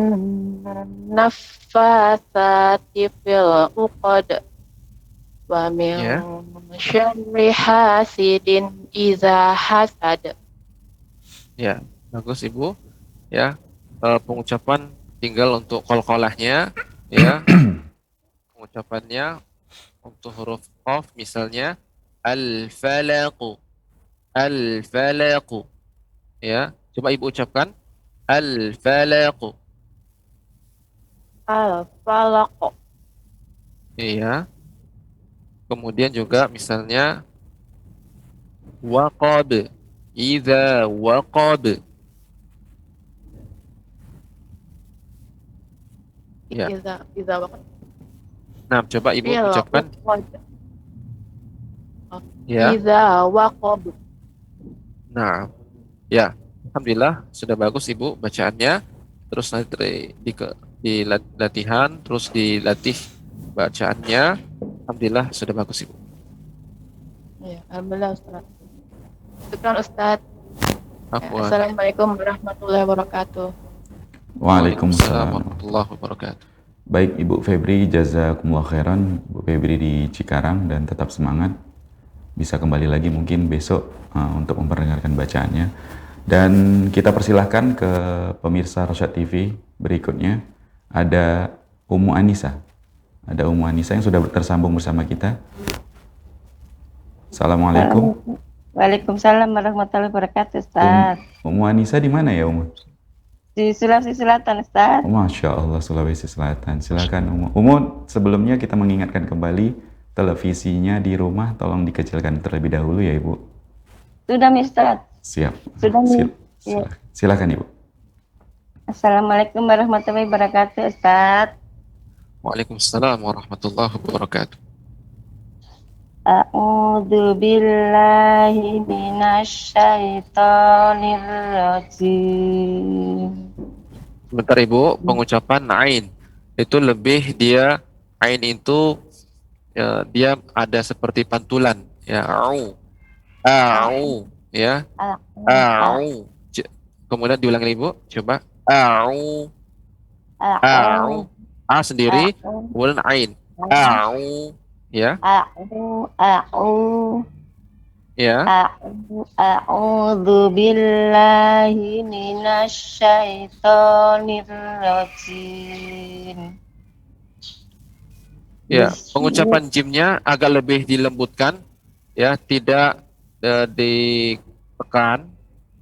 naffasati fil 'uqad. Wa min Ya. syarri hasidin idza hasad. Ya, bagus Ibu. Ya, pengucapan tinggal untuk qalqalahnya, ya. Pengucapannya untuk huruf qaf misalnya al-falaq, al-falaq. Ya, coba Ibu ucapkan al-falaq. Al-falaq. Iya. Kemudian juga misalnya waqab, idza waqab. Ya. Idza waqad. Nah, coba Ibu Fil ucapkan 'uqad. ya. Idza waqab. Nah, ya. Alhamdulillah sudah bagus Ibu bacaannya. Terus nanti di latihan, terus dilatih bacaannya. Alhamdulillah sudah bagus Ibu. Ya, alhamdulillah Ustaz. Syukran Ustaz. Ya, Afwan. Assalamualaikum warahmatullahi wabarakatuh. Waalaikumsalam. warahmatullahi wabarakatuh. Baik Ibu Febri, jazakumullah khairan. Ibu Febri di Cikarang dan tetap semangat. Bisa kembali lagi mungkin besok untuk memperdengarkan bacaannya. Dan kita persilahkan ke pemirsa Rosyad TV berikutnya. Ada Ummu Anissa. Ada Ummu Anissa yang sudah tersambung bersama kita. Assalamualaikum. Waalaikumsalam warahmatullahi wabarakatuh, Ustaz. Ummu Anissa di mana ya Ummu? Di Sulawesi Selatan, Ustaz. Oh, Masya Allah, Sulawesi Selatan. Silakan Ummu. Ummu, sebelumnya kita mengingatkan kembali televisinya di rumah tolong dikecilkan terlebih dahulu ya Ibu. Sudah, Ustaz. Siap. Sudah, Mi. Ya. Silakan Ibu. Assalamualaikum warahmatullahi wabarakatuh, Ustaz. Waalaikumsalam warahmatullahi wabarakatuh. A'udzu billahi minasyaitonir rajim. Sebentar Ibu, pengucapan ain itu lebih dia ain itu dia ada seperti pantulan ya, au ya, au. Kemudian diulangi Ibu, coba au a sendiri, kemudian ain au ya, ya. A'udzu billahi minasyaitonir rajim. Ya, pengucapan jimnya agak lebih dilembutkan, ya, tidak ditekan,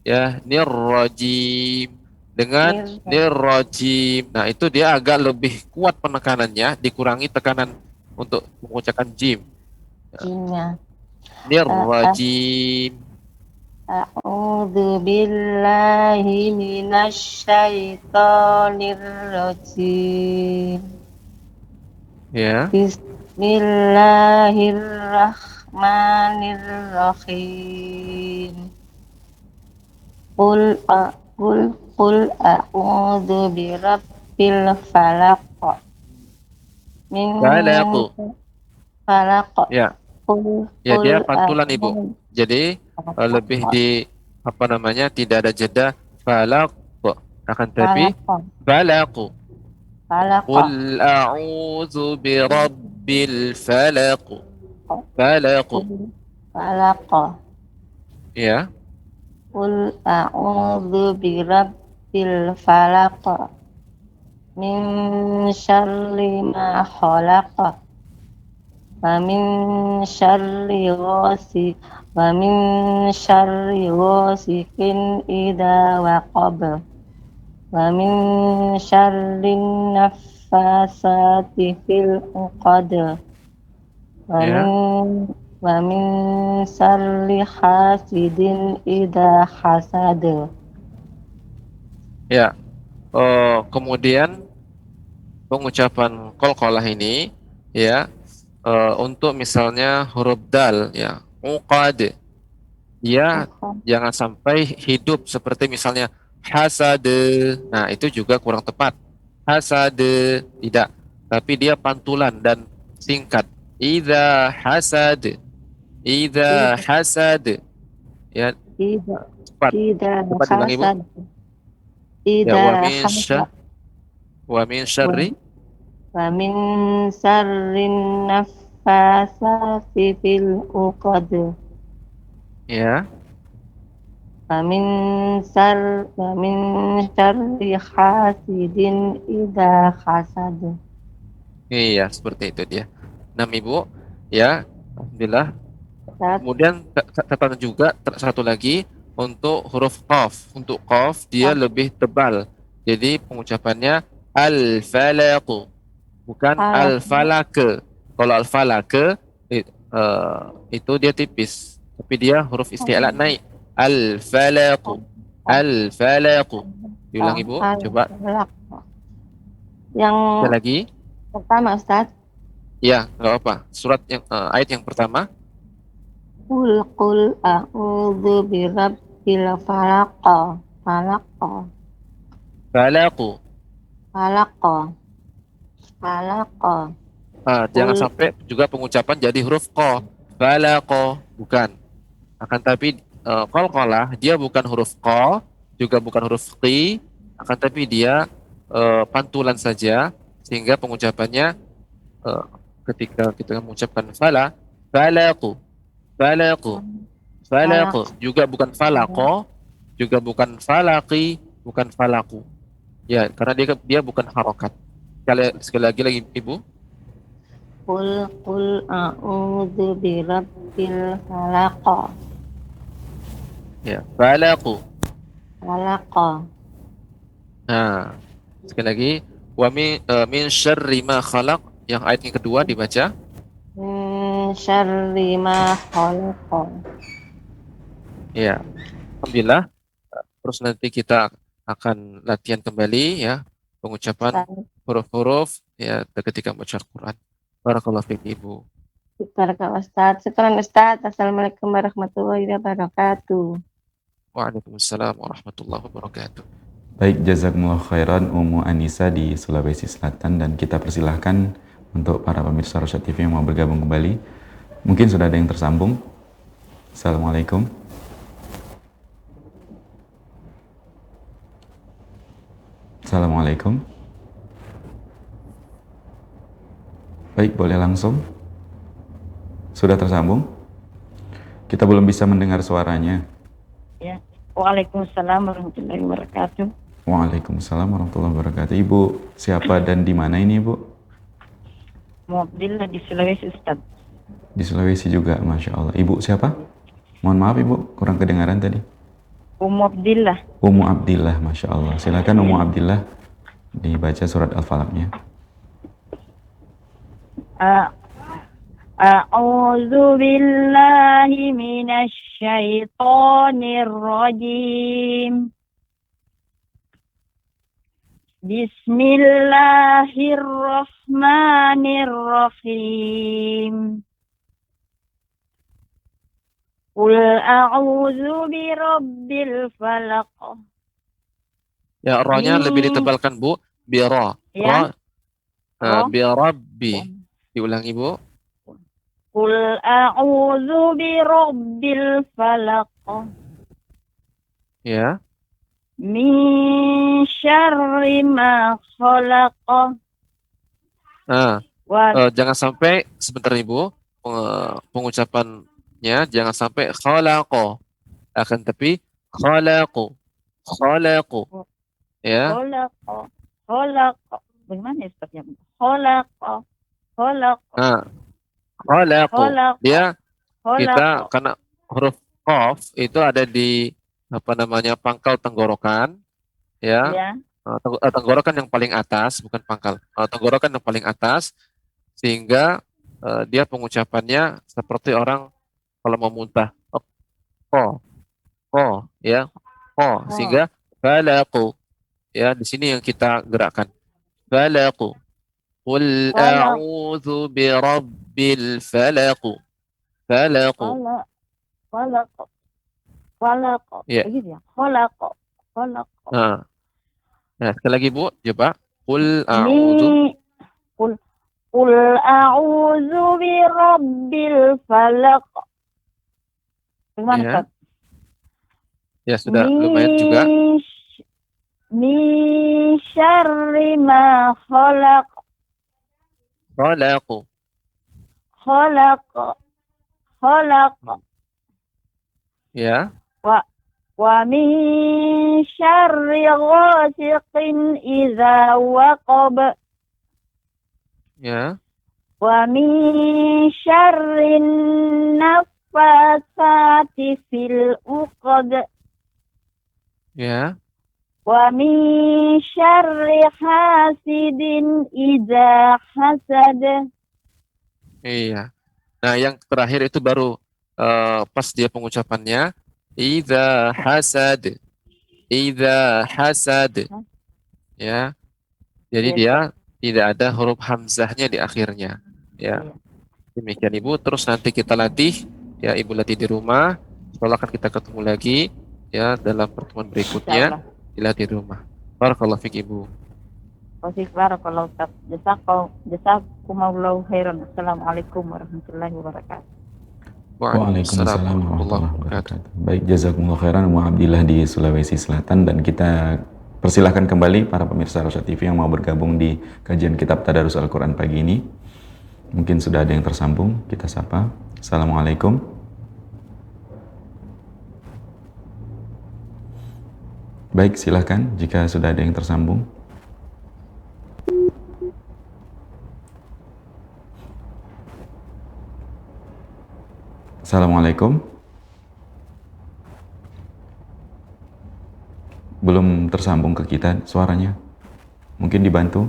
ya, nirrajim dengan nirrajim. Nah, itu dia agak lebih kuat penekanannya, dikurangi tekanan untuk mengucapkan jim. Jinnya. Nirrajim. A'udzu billahi minasyaitonir rajim. Ya. Bismillahirrahmanirrahim. Qul a'udzu birabbil falaq. Min falaq. Ya, Qul ya dia qul pantulan Ibu. a'udzu Jadi lebih di apa namanya tidak ada jeda falaq. Akan tapi falaq. falaq. Qul a'udzu birabbil falaq. Falaq. Falaq. Ya. Qul a'udzu birabbil falaq. Min syarri ma khalaq. Wa min syarri ghasiqin idza waqab. Wa min syarri naffasati fil 'uqad. Ya. Wa min syarri hasidin idza hasad. Ya. Kemudian pengucapan qalqalah ini ya untuk misalnya huruf dal ya uqad ya jangan sampai hidup seperti misalnya hasad. Nah, itu juga kurang tepat. Hasad tidak, tapi dia pantulan dan singkat. Idza hasad. Idza hasad. Ya, Idza cepat. Cepat bilang Ibu. hasad. Ya, Idza wa min syarri wa min syarrin naffasati fil 'uqad. ya. Wa min syarri hasidin idza hasad. Iya, seperti itu dia. Nah, Ibu, ya, alhamdulillah. Ustaz, Kemudian catatan juga satu lagi untuk huruf qaf. Untuk qaf dia lebih tebal. Jadi pengucapannya al-falaq, bukan al-falaq. Kalau al-falaq itu dia tipis, tapi dia huruf isti'la naik. Al-falaq. Al-falaq. Diulang Ibu, coba. Yang Sekali lagi. pertama Ustaz. Ya, nggak apa. Surat yang ayat yang pertama. Qul a'udzu birabbil falaq. Falaq. Falaq. Jangan sampai juga pengucapan jadi huruf qa. Falaq, bukan. Akan tapi qalqalah dia bukan huruf qa, juga bukan huruf qi, akan tapi dia pantulan saja sehingga pengucapannya ketika kita mengucapkan falaq, juga bukan falaqo, juga bukan falaqi, bukan falaku. Ya, karena dia bukan harokat. Sekali lagi Ibu. Qul a'udzu birabbil falaq. Ya, falaqu. Falaq. Nah, sekali lagi wa min syarri ma khalaq, yang ayat yang kedua dibaca. Min syarri ma khalaq. Ya, alhamdulillah. Terus nanti kita akan latihan kembali ya pengucapan huruf-huruf ya ketika membaca Al-Quran. Barakallahu fiik Ibu. Barakallahu Ustaz. Syukran Ustaz. Assalamualaikum warahmatullahi wabarakatuh. Waalaikumsalam warahmatullahi wabarakatuh. Baik, jazakumullah khairan Ummu Anissa di Sulawesi Selatan, dan kita persilahkan untuk para pemirsa Rosyad TV yang mau bergabung kembali. Mungkin sudah ada yang tersambung. Assalamualaikum. Assalamualaikum. Baik, boleh langsung. Sudah tersambung? Kita belum bisa mendengar suaranya. Ya. Waalaikumsalam warahmatullahi wabarakatuh. Waalaikumsalam warahmatullahi wabarakatuh. Ibu siapa dan di mana ini, Ibu? Muabdillah di Sulawesi Ustaz. Di Sulawesi juga, Masya Allah. Ibu siapa? Mohon maaf Ibu, kurang kedengaran tadi. Abdillah. Ummu Abdillah, Masya Allah. Silakan Ummu Abdillah dibaca surat Al-Falaq-nya. A'udzu billahi minasy syaithanir rajim. Bismillahirrahmanirrahim. Qul a'udzu birabbil falaq. Ya, rohnya lebih ditebalkan Bu. Bira. Ya. Ra. Birabbi. Diulangi, Bu. Qul a'udzu birabbil falaq. Ya. Min syarri ma khalaq. Nah, Wa jangan sampai sebentar Ibu, pengucapannya jangan sampai khalaqo, akan tapi khalaqu, ya. khalaq. Khalaq. Bagaimana ya Ustaz ya? Khalaq. Khalaq. Nah, khalaqu, Khalaq. dia kita Khalaq. karena huruf qaf itu ada di pangkal tenggorokan, ya. Ya. Tenggorokan yang paling atas, bukan pangkal. Tenggorokan yang paling atas, sehingga dia pengucapannya seperti orang kalau mau muntah. Ya, sehingga falaqu, ya, di sini yang kita gerakkan. Falaqu. Qul Falaq. a'udzu birabbil falaq. Falaqu. Khalaq. Khalaq. Khalaq. Ya. Begitu ya. Khalaq. Khalaq. Nah, sekali lagi Bu, coba. Qul a'udzu. Qul a'udzu birabbil falaq. Gimana Ya. Ustaz? Ya, sudah lumayan juga. Min syarri ma khalaq. Khalaqu. Khalaq. Khalaq. Ya. Wa min syarri ghasiqin idza waqab. Ya. Wa min syarri naffasati fil uqad. Ya. Wa min syarri hasidin idza hasad. Iya. Nah, yang terakhir itu baru pas dia pengucapannya idza hasad. Idza hasad. Ya. Jadi Iya. dia tidak ada huruf hamzahnya di akhirnya. Ya. Demikian Ibu, terus nanti kita latih, ya, Ibu latih di rumah. Setelah akan kita ketemu lagi, ya, dalam pertemuan berikutnya, dilatih di rumah. Barakallahu fiik Ibu. Barakallahu Ustaz. Jazakumullahu khairan. Assalamualaikum warahmatullahi wabarakatuh. Waalaikumsalam warahmatullahi wabarakatuh. Baik, jazakumullah khairan wa abdillah di Sulawesi Selatan, dan kita persilahkan kembali para pemirsa Rosyad TV yang mau bergabung di kajian kitab Tadarus Al-Quran pagi ini. Mungkin sudah ada yang tersambung, kita sapa. Assalamualaikum. Baik, silahkan jika sudah ada yang tersambung. Assalamualaikum. Belum tersambung ke kita suaranya. Mungkin dibantu.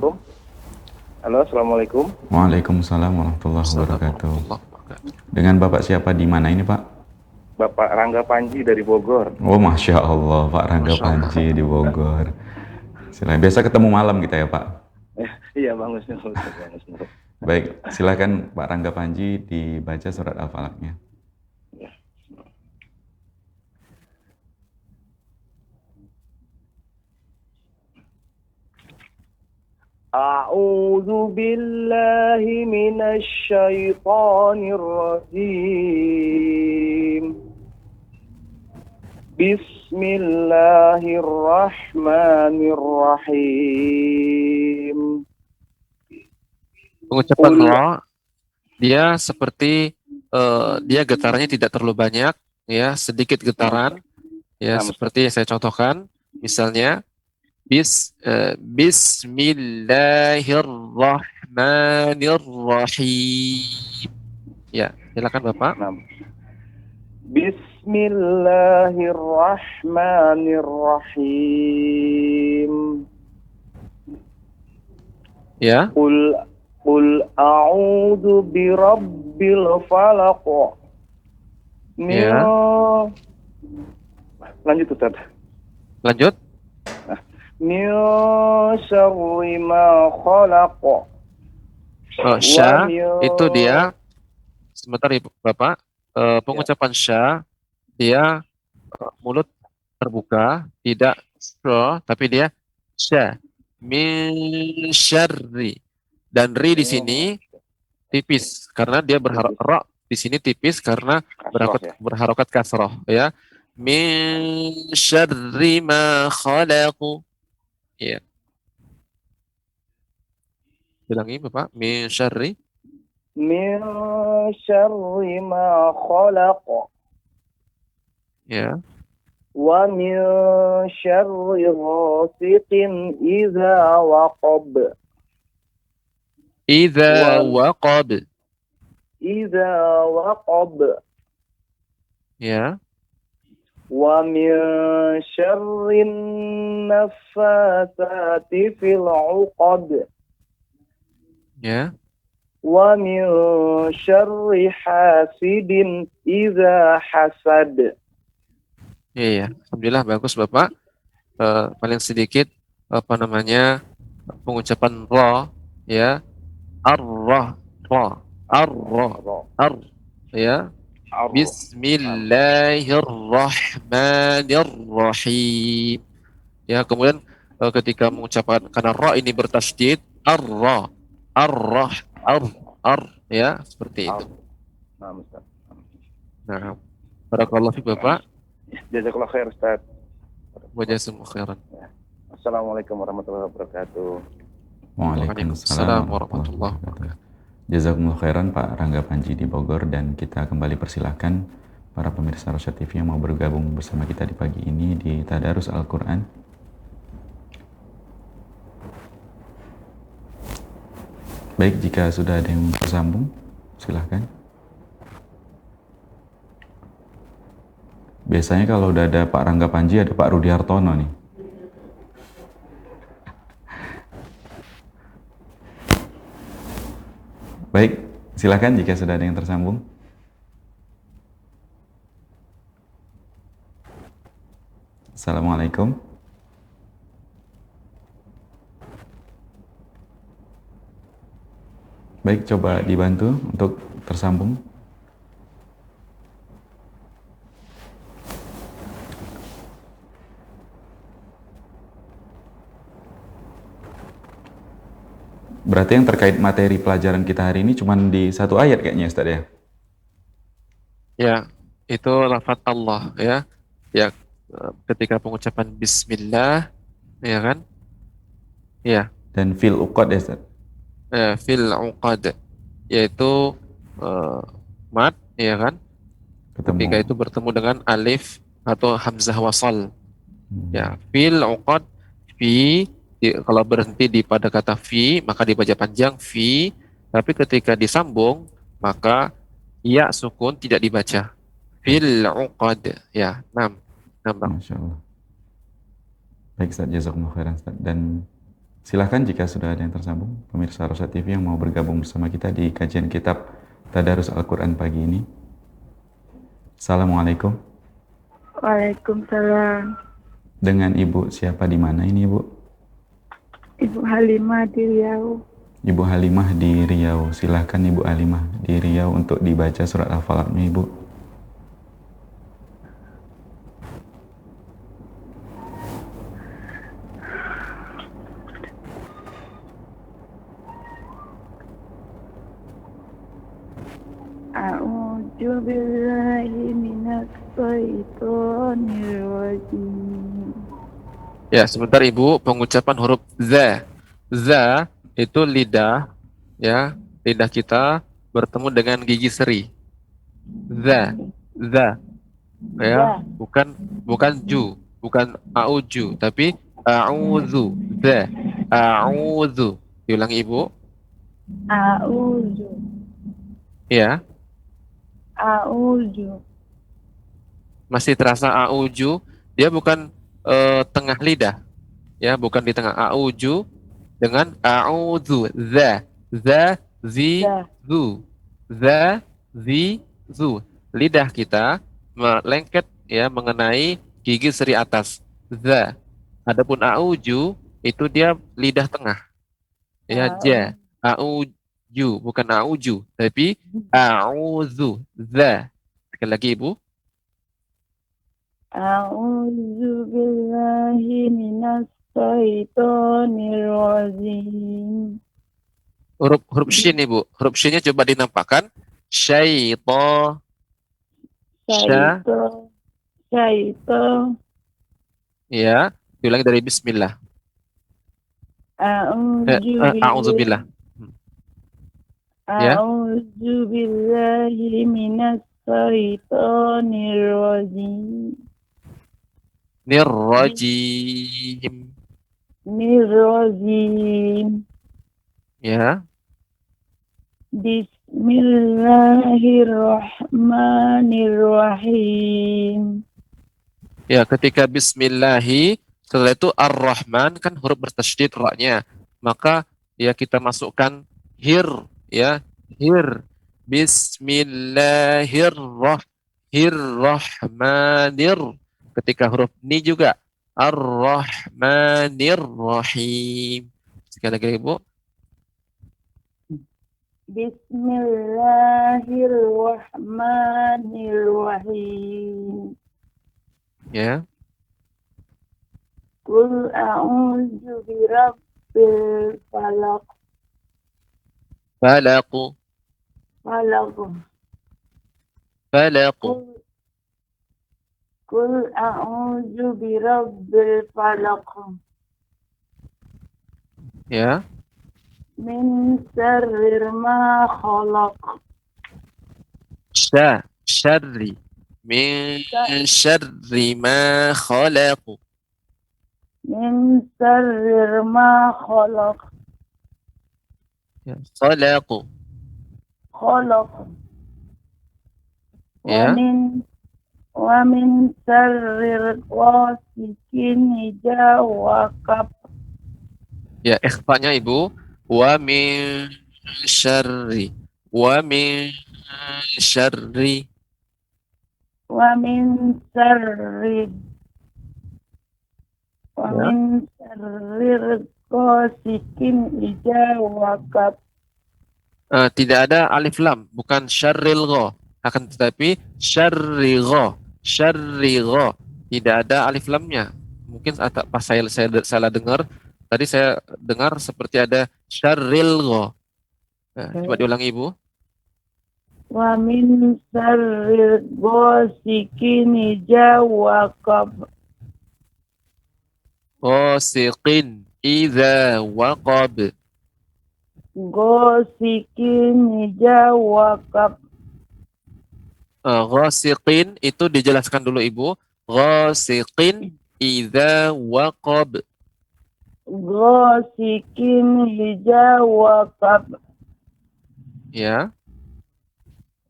Halo, Assalamualaikum. Waalaikumsalam warahmatullahi wabarakatuh. Dengan Bapak siapa di mana ini, Pak? Bapak Rangga Panji dari Bogor. Oh, Masya Allah, Pak Rangga Panji di Bogor. Silakan. Biasa ketemu malam kita ya, Pak? Iya, Bang Husnul. Baik, silakan Pak Rangga Panji dibaca surat Al-Falaqnya. A'udzu billahi minasy syaithanir rajim. Bismillahirrahmanirrahim. Pengucapan ra, dia seperti dia getarannya tidak terlalu banyak, ya, sedikit getaran, ya, seperti yang saya contohkan, misalnya Bismillahirrahmanirrahim. Ya, silakan Bapak. Bismillahirrahmanirrahim. Ya. Qul a'udzu birabbil falaq. Ya. Lanjut Ustaz. Lanjut. Min syarri ma khalaq. Sya itu dia, sebentar Ibu Bapak, pengucapan sya dia mulut terbuka, tidak sya, tapi dia sya. min syarri. Dan ri di sini tipis karena dia berharap ra di sini tipis karena Kasroh ya. berharokat kasroh ya. Min syarri ma khalaqu. Ya. Ulangi Bapak. Min syarri. Min syarri ma khalaq. Ya. Wa min syarri ghasiqin idza waqab. Idza waqab. Idza waqab. Ya. Wa min syarri naffatsati fil 'uqad. Ya. Wa min syarri hasidin idza hasad. Iya, alhamdulillah bagus Bapak. Paling sedikit pengucapan ra ya. Ar-ra, ra, ar, ya. Bismillahirrahmanirrahim. Ya, kemudian ketika mengucapkan karena ra ini bertasydid, ar-ra, ya, seperti itu. Nah, Ustaz. Nah, barakallahu fiik Bapak. Jazakallah khair Ustaz. Wa jazakumullahu khairan. Assalamualaikum warahmatullahi wabarakatuh. Waalaikumsalam warahmatullahi wabarakatuh. Jazakumullah khairan Pak Rangga Panji di Bogor, dan kita kembali persilahkan para pemirsa Rosyad TV yang mau bergabung bersama kita di pagi ini di Tadarus Al-Quran. Baik, jika sudah ada yang tersambung, silahkan. Biasanya kalau udah ada Pak Rangga Panji, ada Pak Rudi Hartono nih. Baik, silakan jika sudah ada yang tersambung. Assalamualaikum. Baik, coba dibantu untuk tersambung. Berarti yang terkait materi pelajaran kita hari ini cuma di satu ayat kayaknya Ustaz ya? Ya, itu lafaz Allah ya. Ya, ketika pengucapan bismillah ya kan? Ya, Dan fil uqad ya Ustaz? fil uqad yaitu mat ya kan? Ketika itu bertemu dengan alif atau hamzah wasal. Ya, fil uqad fi. Kalau berhenti pada kata fi, maka dibaca panjang fi. Tapi ketika disambung, maka ya sukun tidak dibaca. Fil uqad. Ya, 6. Masya Allah. Baik Ustaz, jazakumullah khairan Ustaz. Dan silahkan jika sudah ada yang tersambung, pemirsa Rosyad TV yang mau bergabung bersama kita di kajian kitab Tadarus Al-Quran pagi ini. Assalamualaikum. Waalaikumsalam. Dengan Ibu siapa di mana ini Ibu? Ibu Halimah di Riau. Ibu Halimah di Riau. Silahkan Ibu Halimah di Riau untuk dibaca surat Al-Falaq-nya Ibu. A'udzu billahi minas syaitonir rajim. Ya, sebentar Ibu, pengucapan huruf za. Za itu lidah ya, lidah kita bertemu dengan gigi seri. Za. Ya, bukan ju, bukan auju, tapi a'udzu. Za. A'udzu. Diulangi Ibu. A'udzu. Ya. A'udzu. Masih terasa a'udzu, dia bukan tengah lidah. Ya, bukan di tengah. A'udzu dengan a'udzu. Za, zu. Za, zu. Lidah kita melengket ya mengenai gigi seri atas. Za. Adapun a'udzu itu dia lidah tengah. Ya, ja. A'udzu, bukan a'udzu, tapi a'udzu. Za. Sekali lagi Ibu. A'udzu billahi minas syaitonir rajim. Huruf shin Ibu. Huruf shinnya coba dinampakkan. Syaito. Sya. Syaiton. Ya. Diulangi dari bismillah. A'udzubillah. Ya. A'udzu billahi minas syaitonir rajim. Nirrajim. Nirrajim. Ya. Bismillahirrahmanirrahim. Ya, ketika bismillahi, setelah itu ar-Rahman kan huruf bertasydid ra-nya. Maka ya kita masukkan hir, ya, hir. Bismillahirrahmanir. Ketika huruf ni juga ar-Rahmanirrahim. Sekali lagi Ibu. Bismillahirrahmanirrahim. Ya. Qul a'udzu birabbil falaq. Falaqu. Falaqu. Qul a'udzu birabbil falaq. Ya. Min syarri ma khalaq. Syarri. Min syarri ma khalaq. Min syarri ma khalaq. Ya. Khalaq. Khalaq. Ya. Wa min syarri ghasikin idza waqab. Ya, ikhfanya Ibu. Wa min syarri. Wa min syarri. Wa min syarri. Wa Ya. min syarri ghasikin idza waqab. Tidak ada alif lam, bukan syarril gha. Akan tetapi syarri gha. Syarri gha. Tidak ada alif lamnya. Mungkin pas saya salah dengar, tadi saya dengar seperti ada syarril gha. Coba diulangi Ibu. Wa min syarri ghasikin idza waqab. Ghasiqin idza waqab. Ghasikin idza waqab. Ghasiqin itu dijelaskan dulu Ibu. Ghasiqin idza waqab. Ghasikin idza waqab. Ya.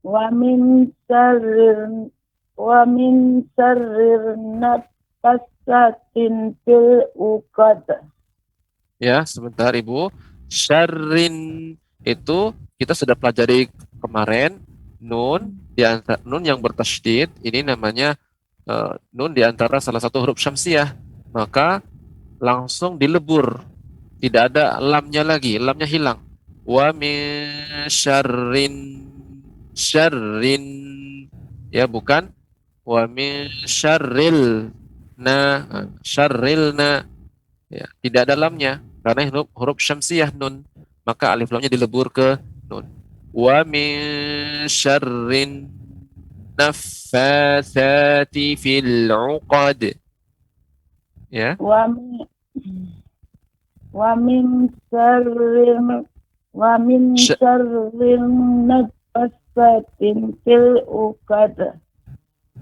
Wa min syarri naffasatin fil uqad. Ya, sebentar Ibu. Syarrin itu kita sudah pelajari kemarin. Nun yang bertasydid ini namanya nun di antara salah satu huruf syamsiah. Maka langsung dilebur. Tidak ada lamnya lagi, lamnya hilang. Wa min syarrin ya bukan wa min syarrilna ya, tidak ada lamnya karena huruf syamsiah nun, maka alif lamnya dilebur ke nun. Wa min syarrin naffatsati fil 'uqad. Ya. Wa min syarri naffasatin fil uqad.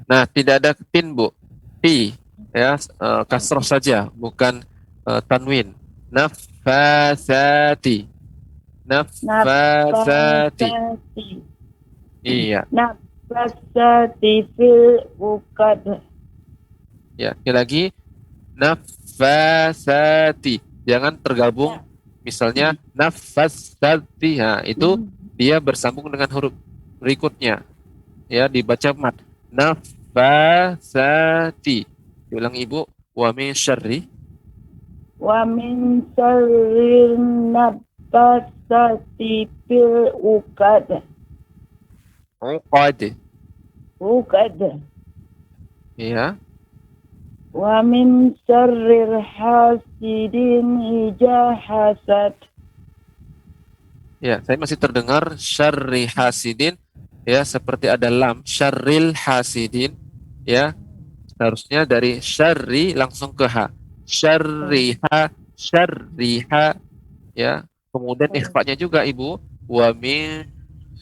Nah, tidak ada tin Bu. Ti ya, kasroh saja, bukan tanwin. Naffatsati. Iya. Naffatsati fil uqad. Ya, sekali lagi naffatsati. Jangan tergabung misalnya naffatsati. Nah, itu dia bersambung dengan huruf berikutnya. Ya, dibaca mat. Naffatsati. Diulang Ibu. Wa min syarri. Wa min syarri naffatsati fil uqad. Uqad. Uqad. Ya. Wa min syarril hasidin idza hasad. Ya, saya masih terdengar syarri hasidin, ya, seperti ada lam, syarril hasidin, ya. Seharusnya dari syarri langsung ke ha. Syarriha, ya. Kemudian ikhfa'nya juga Ibu, wa min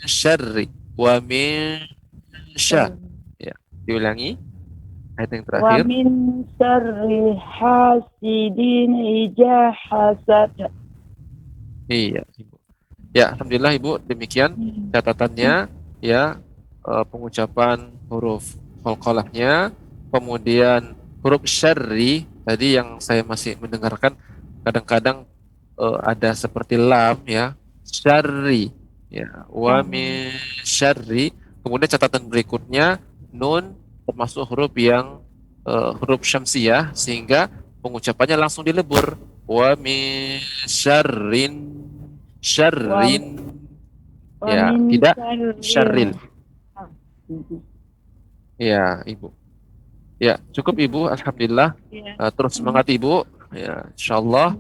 syah. Ya, diulangi ayat yang Wa terakhir. min syarril hasidin idza hasad. Iya, Ibu. Ya, alhamdulillah Ibu, demikian catatannya, ya, pengucapan huruf qalqalahnya, kemudian huruf syarri tadi yang saya masih mendengarkan kadang-kadang ada seperti lam, ya, syarri, ya, wa min syarri. Kemudian catatan berikutnya nun termasuk huruf yang huruf syamsiyah sehingga pengucapannya langsung dilebur, wa min syarrin, Wa ya, min tidak syarril. syarril. Ya, Ibu. Ya, cukup Ibu, alhamdulillah. Ya. Terus semangat Ibu, ya, insyaallah.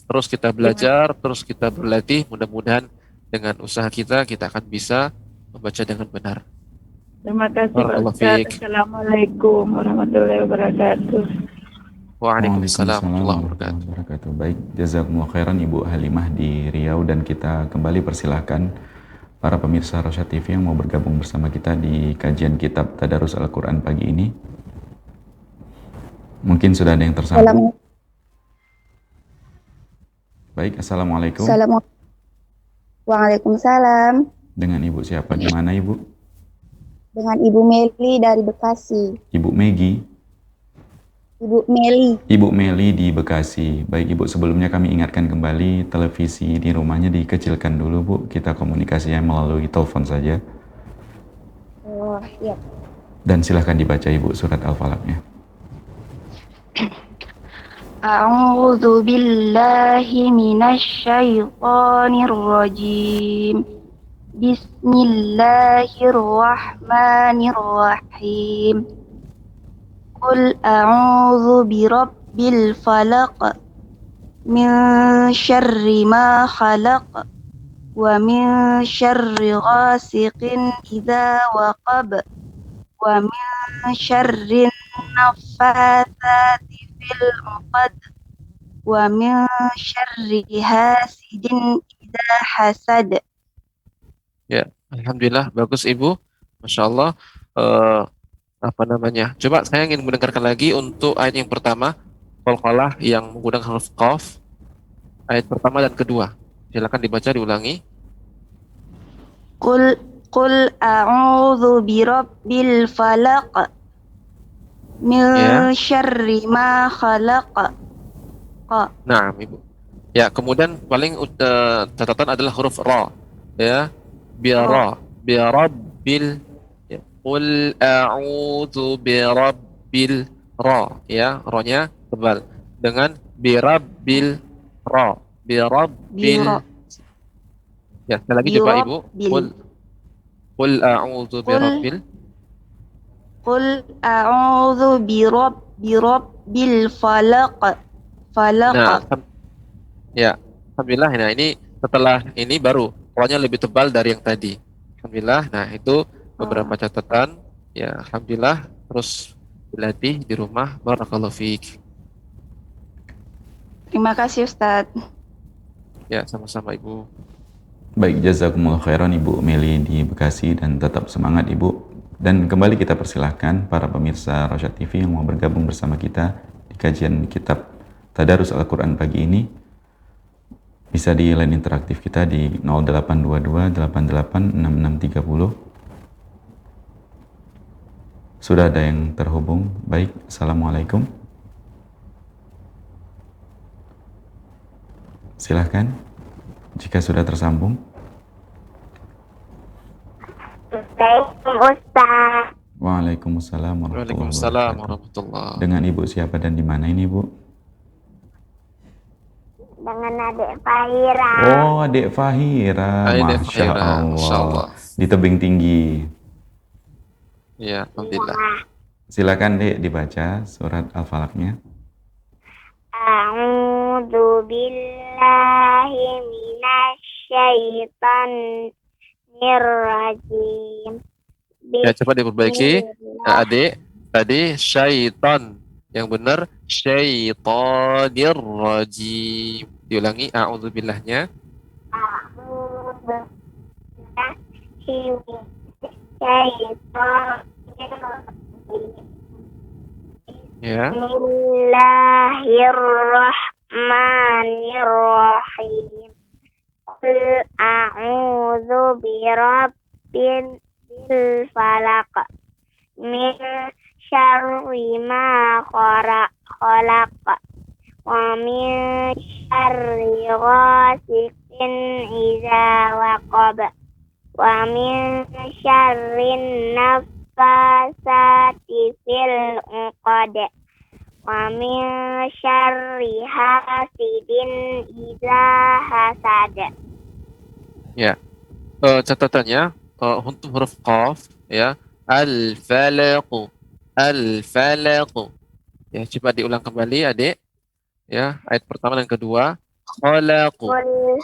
Terus kita belajar, terus kita berlatih. Mudah-mudahan dengan usaha kita akan bisa membaca dengan benar. Terima kasih Pak Barakallahu Ustaz. fiik. Assalamualaikum warahmatullahi wabarakatuh. Waalaikumsalam warahmatullahi wabarakatuh. wabarakatuh. Baik, jazakumullah khairan Ibu Halimah di Riau, dan kita kembali persilahkan para pemirsa Rosyad TV yang mau bergabung bersama kita di kajian kitab Tadarus Al-Quran pagi ini. Mungkin sudah ada yang tersambung. Baik, Assalamualaikum. Waalaikumsalam. Dengan Ibu siapa? Di mana Ibu? Dengan Ibu Meli dari Bekasi. Ibu Megi. Ibu Meli. Ibu Meli di Bekasi. Baik Ibu, sebelumnya kami ingatkan kembali televisi di rumahnya dikecilkan dulu Bu. Kita komunikasinya melalui telepon saja. Oh, iya. Dan silahkan dibaca Ibu surat Al-Falaqnya. A'udzu billahi minasy syaithanir rajim. Bismillahirrahmanirrahim. Qul a'udzu birabbil falaq min syarri ma khalaq wa min syarri ghasiqin idza waqab wa min syarri naffatsati fil 'uqad wa min syarri hasidin idza hasad. Ya, alhamdulillah, bagus Ibu, masya Allah. Coba saya ingin mendengarkan lagi untuk ayat yang pertama, qalqalah yang menggunakan huruf qaf, ayat pertama dan kedua. Silakan dibaca, diulangi. Qul a'udzu birabbil falaq min syarri ma khalaq. Nah, Ibu. Ya, kemudian paling catatan adalah huruf ra, ya. Birabbil, ya. Qul a'udzu birabbil ra, ya, ra-nya tebal dengan birabbil ra, birabbil. Ya, sekali lagi coba Ibu. Qul a'udzu birabbil. Qul a'udzu birabbil falaq. Nah, ya, alhamdulillah. Nah, ini setelah ini baru ra-nya lebih tebal dari yang tadi. Alhamdulillah. Nah, itu beberapa catatan. Ya, alhamdulillah. Terus dilatih di rumah. Barakallahu fiik. Terima kasih Ustadz. Ya, sama-sama Ibu. Baik, jazakumullah khairan Ibu Meli di Bekasi, dan tetap semangat Ibu. Dan kembali kita persilahkan para pemirsa Rosyad TV yang mau bergabung bersama kita di kajian kitab Tadarus Al-Quran pagi ini. Bisa di line interaktif kita di 0822 88 6630. Sudah ada yang terhubung. Baik, Assalamualaikum. Silahkan jika sudah tersambung. Ustaz. Waalaikumsalam Waalaikumsalam warahmatullahi warahmatullahi. Dengan Ibu siapa dan di mana ini Bu? Dengan adik Fahira. Oh, Adik Fahira. Adik Masya Fahira, Allah. Masya Allah. Di tebing tinggi. Ya, alhamdulillah. Silakan Dek dibaca surat Al-Falaqnya. A'udzu billahi minasyaitonir rajim. Ya, coba diperbaiki. Adik, tadi syaitan. Yang benar syaitonir rajim. Diulangi a'udzubillahnya. Ya. Bismillahirrahmanirrahim. Qul a'udzu birabbil falaq min syarri ma khalaq wa min syarri ghasiqin idza waqab wa min syarrin naffasati fil uqad wa min syarri hasidin idza hasad. Ya. Catatannya untuk huruf qaf ya, al-falaq. Al-falaq. Ya, coba diulang kembali Adik. Ya, ayat pertama dan kedua. Khalaq.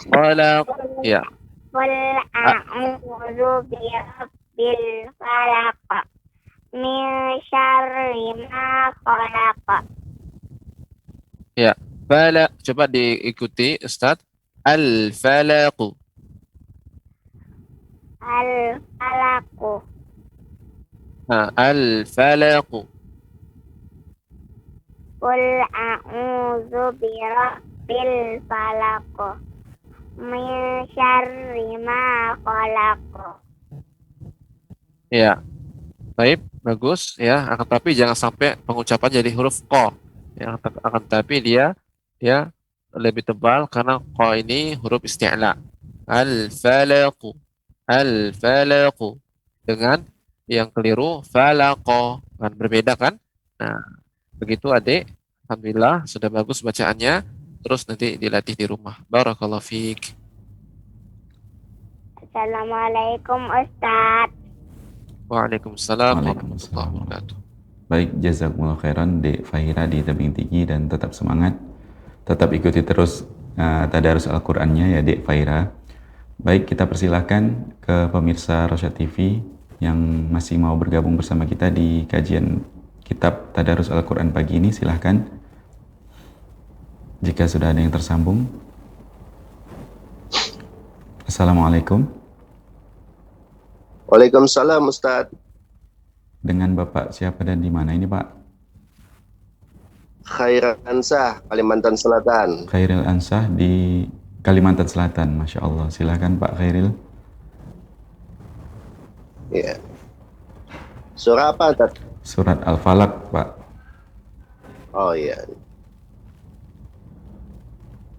Khalaq. Ya. Qul a'udzu birabbil falaq min syarri ma khalaq. Ya. Falaq. Coba diikuti Ustaz. Al-falaq. Al-falaq. Al-falaq. Qul a'udzu birabbil falaq min syarri ma khalaq. Ya. Baik, bagus ya. Akan tapi jangan sampai pengucapan jadi huruf qa. Ya, akan tapi dia lebih tebal karena qa ini huruf isti'la. Al-falaq. Al-falaq. Dengan yang keliru falaqo. Kan berbeda kan? Nah, begitu Adik. Alhamdulillah sudah bagus bacaannya. Terus nanti dilatih di rumah. Barakallahu fiik. Assalamualaikum Ustaz. Waalaikumsalam Waalaikumsalam. warahmatullahi wabarakatuh. Baik, jazakumullah khairan Dek Fahira di tebing tinggi, dan tetap semangat. Tetap ikuti terus tadarus Al-Qur'annya ya Dek Fahira. Baik, kita persilahkan ke pemirsa Rosyad TV yang masih mau bergabung bersama kita di kajian kitab Tadarus Al-Quran pagi ini. Silahkan jika sudah ada yang tersambung. Assalamualaikum. Waalaikumsalam Ustaz. Dengan Bapak siapa dan di mana ini Pak? Khairil Ansah, Kalimantan Selatan. Khairil Ansah di Kalimantan Selatan, Masya Allah. Silakan Pak Khairil. Ya. Surah apa Ustaz? Surat Al-Falaq Pak. Oh iya.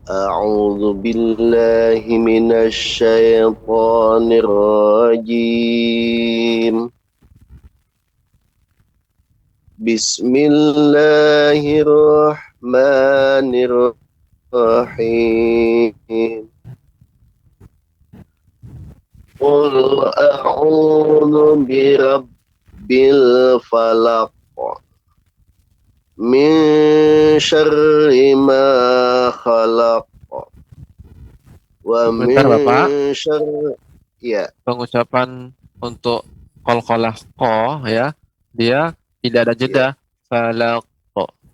A'udzu billahi minasy syaithanir rajim. Bismillahirrahmanirrahim. Qul a'udzu birabbil falaq min syarri ma khalaq wa min Bentar, Bapak. syarri Pengucapan untuk qalqalah qa ya, dia tidak ada jeda. Falaq.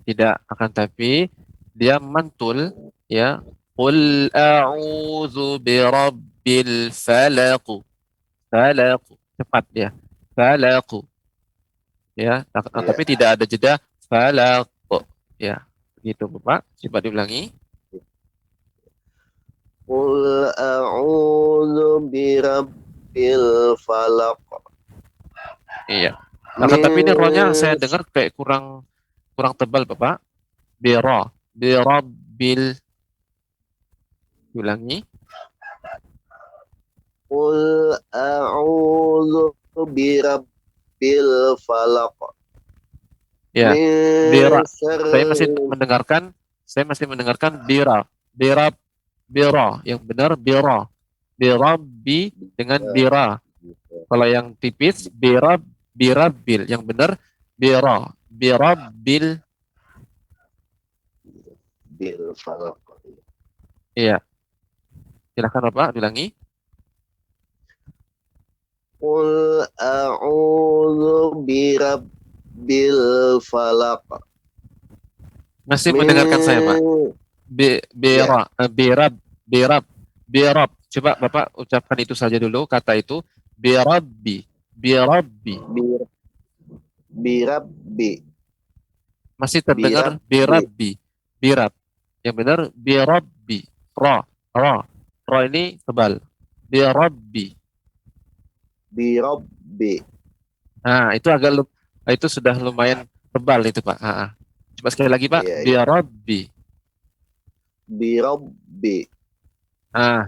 Tidak, akan tapi dia mantul ya. Qul a'udzu birabbil falaq. Falaq. Cepat dia. Falaq. Ya, tapi tidak ada jeda. Falaq. Ya, begitu Bapak. Coba diulangi. Qul a'udzu birabbil falaq. Iya. Akan tapi ini rohnya saya dengar kayak kurang tebal Bapak. Birabbil. Diulangi. Qul a'udzu birabbil falaq. Ya. Min Bira. syarri- Saya masih mendengarkan bira. Yang benar bira. Birabbi dengan bira. Kalau yang tipis birabil. Yang benar birabbil. bil falaq. Iya. Silakan Bapak bilangi. Qul a'udzu birabbil falaq. Masih mendengarkan saya, Pak? Birab. Coba Bapak ucapkan itu saja dulu, kata itu. Birabbi. Birabbi. Masih terdengar birabbi. Birab. Yang benar birabbi. Ra ini tebal. Birabbi. Nah, itu itu sudah lumayan tebal itu, Pak. Coba sekali lagi, Pak. Iya. Birabbi.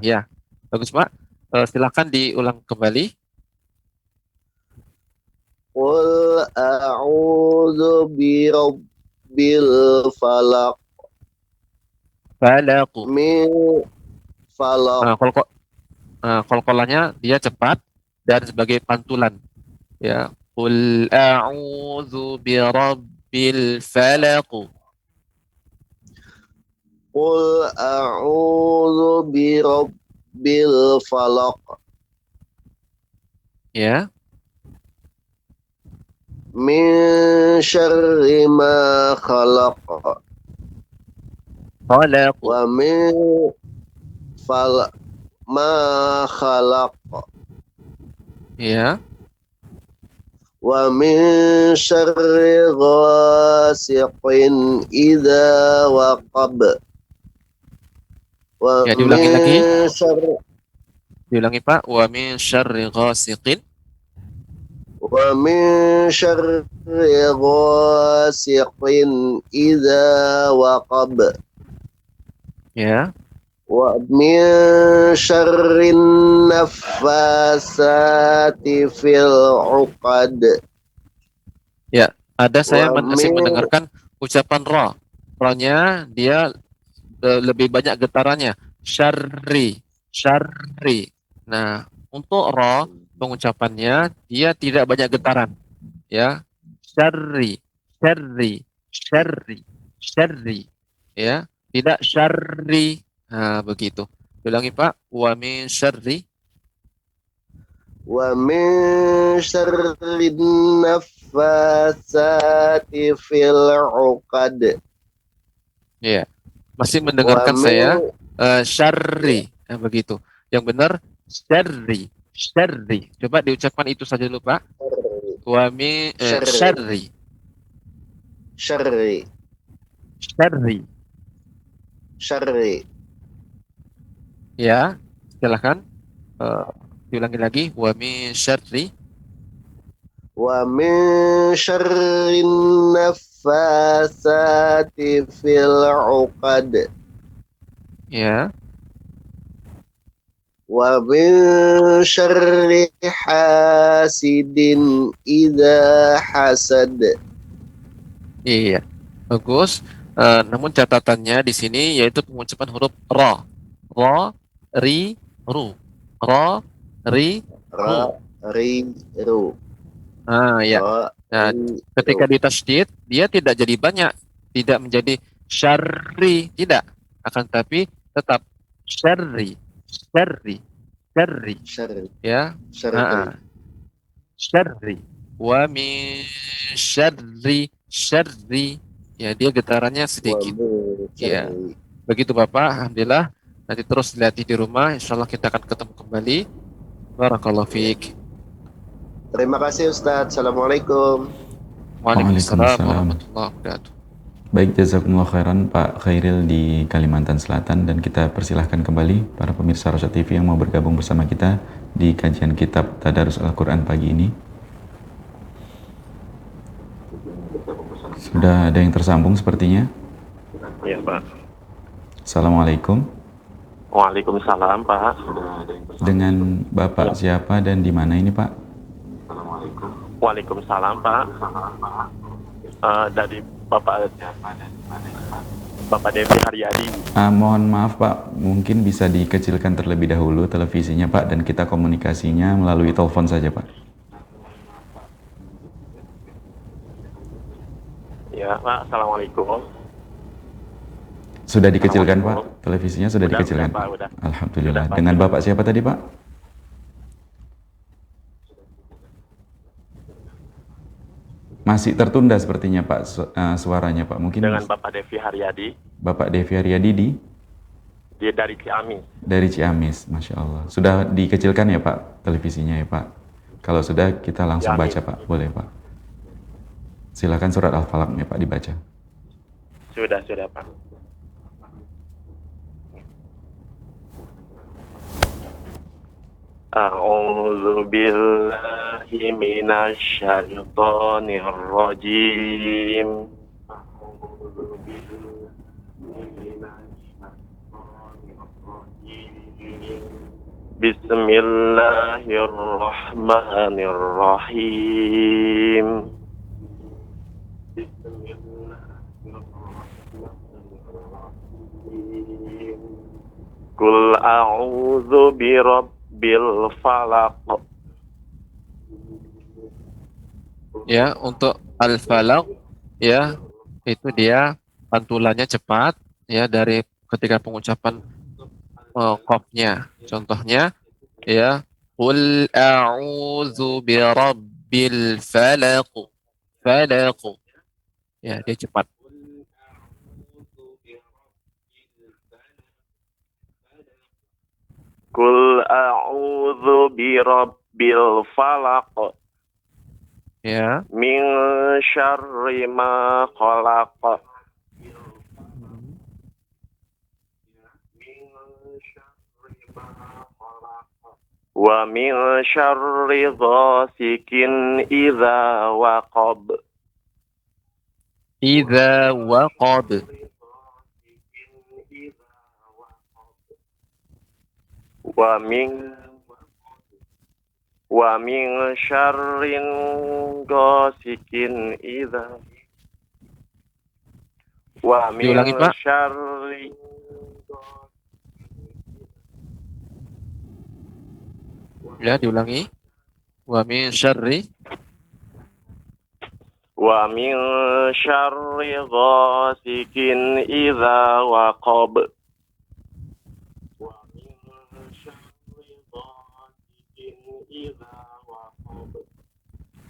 Ya. Bagus, Pak. Silakan diulang kembali. Qul a'udzu birabbil falaq. Falaq. Min falaq. Qalqalanya dia cepat dan sebagai pantulan. Ya. Qul a'udzu birabbil falaq. Qul a'udzu birabbil falaq. Ya. Min syarri ma khalaq. Falaq. Wa min ma khalaq. Ya. Wa min syarri ghasiqin idza waqab. Ya, diulangi lagi. Diulangi, Pak. Wa min syarri ghasiqin. Wa min syarri ghasiqin idza waqab. Ya. Wa min syarrin naffasati fil 'uqad. Ya, ada saya masih mendengarkan ucapan ra. Ra-nya dia lebih banyak getarannya. Syarri. Nah, untuk ra pengucapannya dia tidak banyak getaran. Ya. Syarri. Ya, tidak syarri. Nah, begitu. Ulangi, Pak. Wa min syarri. Wa min syarrin naffasati fil 'uqad. Ya. Masih mendengarkan saya syarri. Nah, begitu. Yang benar syarri. Coba diucapkan itu saja dulu, Pak. Wa min syarri. Ya, silakan. Diulangi lagi. Wa min syarri. Wa min syarrin naffasati fil 'uqad. Ya. Wa min syarri hasidin idza hasad. Iya, bagus. Namun catatannya di sini yaitu pengucapan huruf ra. Ra, ri, ru. Ra, ri, ru. Ya. Nah, ketika ditasydid, dia tidak jadi banyak, tidak menjadi syarri, tidak. Akan tapi tetap syarri. Ya. Syarri. Wa min syarri. Ya, dia getarannya sedikit. Ya. Begitu, Bapak. Alhamdulillah. Nanti terus dilatih di rumah. Insyaallah kita akan ketemu kembali. Barakallahu fiik. Terima kasih Ustadz. Assalamualaikum. Waalaikumsalam warahmatullahi wabarakatuh. Baik, jazakumullah khairan Pak Khairil di Kalimantan Selatan, dan kita persilahkan kembali para pemirsa Rosyad TV yang mau bergabung bersama kita di kajian kitab Tadarus Al-Quran pagi ini. Sudah ada yang tersambung sepertinya. Iya, Pak. Assalamualaikum. Waalaikumsalam, Pak. Dengan Bapak siapa dan di mana ini, Pak? Waalaikumsalam, Pak. Dari Bapak Devi Haryadi. Mohon maaf Pak, mungkin bisa dikecilkan terlebih dahulu televisinya Pak, dan kita komunikasinya melalui telepon saja Pak. Ya, Pak. Assalamualaikum. Sudah dikecilkan Pak? Televisinya sudah dikecilkan? Udah, Pak, udah. Alhamdulillah. Sudah, Pak. Dengan Bapak siapa tadi Pak? Masih tertunda sepertinya Pak suaranya Pak. Mungkin Dengan Bapak Devi Haryadi. Bapak Devi Haryadi Dia dari Ciamis. dari Ciamis, Masya Allah. Sudah dikecilkan ya Pak televisinya ya Pak? Kalau sudah kita langsung Ciamis. baca Pak, boleh Pak? Silakan surat Al-Falaq ya Pak dibaca. Sudah, Pak. A'udzu billahi minasy syaithanir rajim. Bismillahirrahmanirrahim. Qul a'udzu birabbil falaq. Ya, untuk al-falaq ya itu dia pantulannya cepat ya dari ketika pengucapan qafnya. Contohnya ya, qul a'udzu birabbil falaq. Falaq. Ya, dia cepat. Qul a'udzu birabbil falaq. Ya. Min syarri ma khalaq. Wa min syarri ghasikin idza waqab. Idza waqab. Wa min syarrin ghasikin idza. Wa min Diulangi, Pak. syarri. Ya, diulangi. Wa min syarri. Wa min syarri ghasikin idza waqab.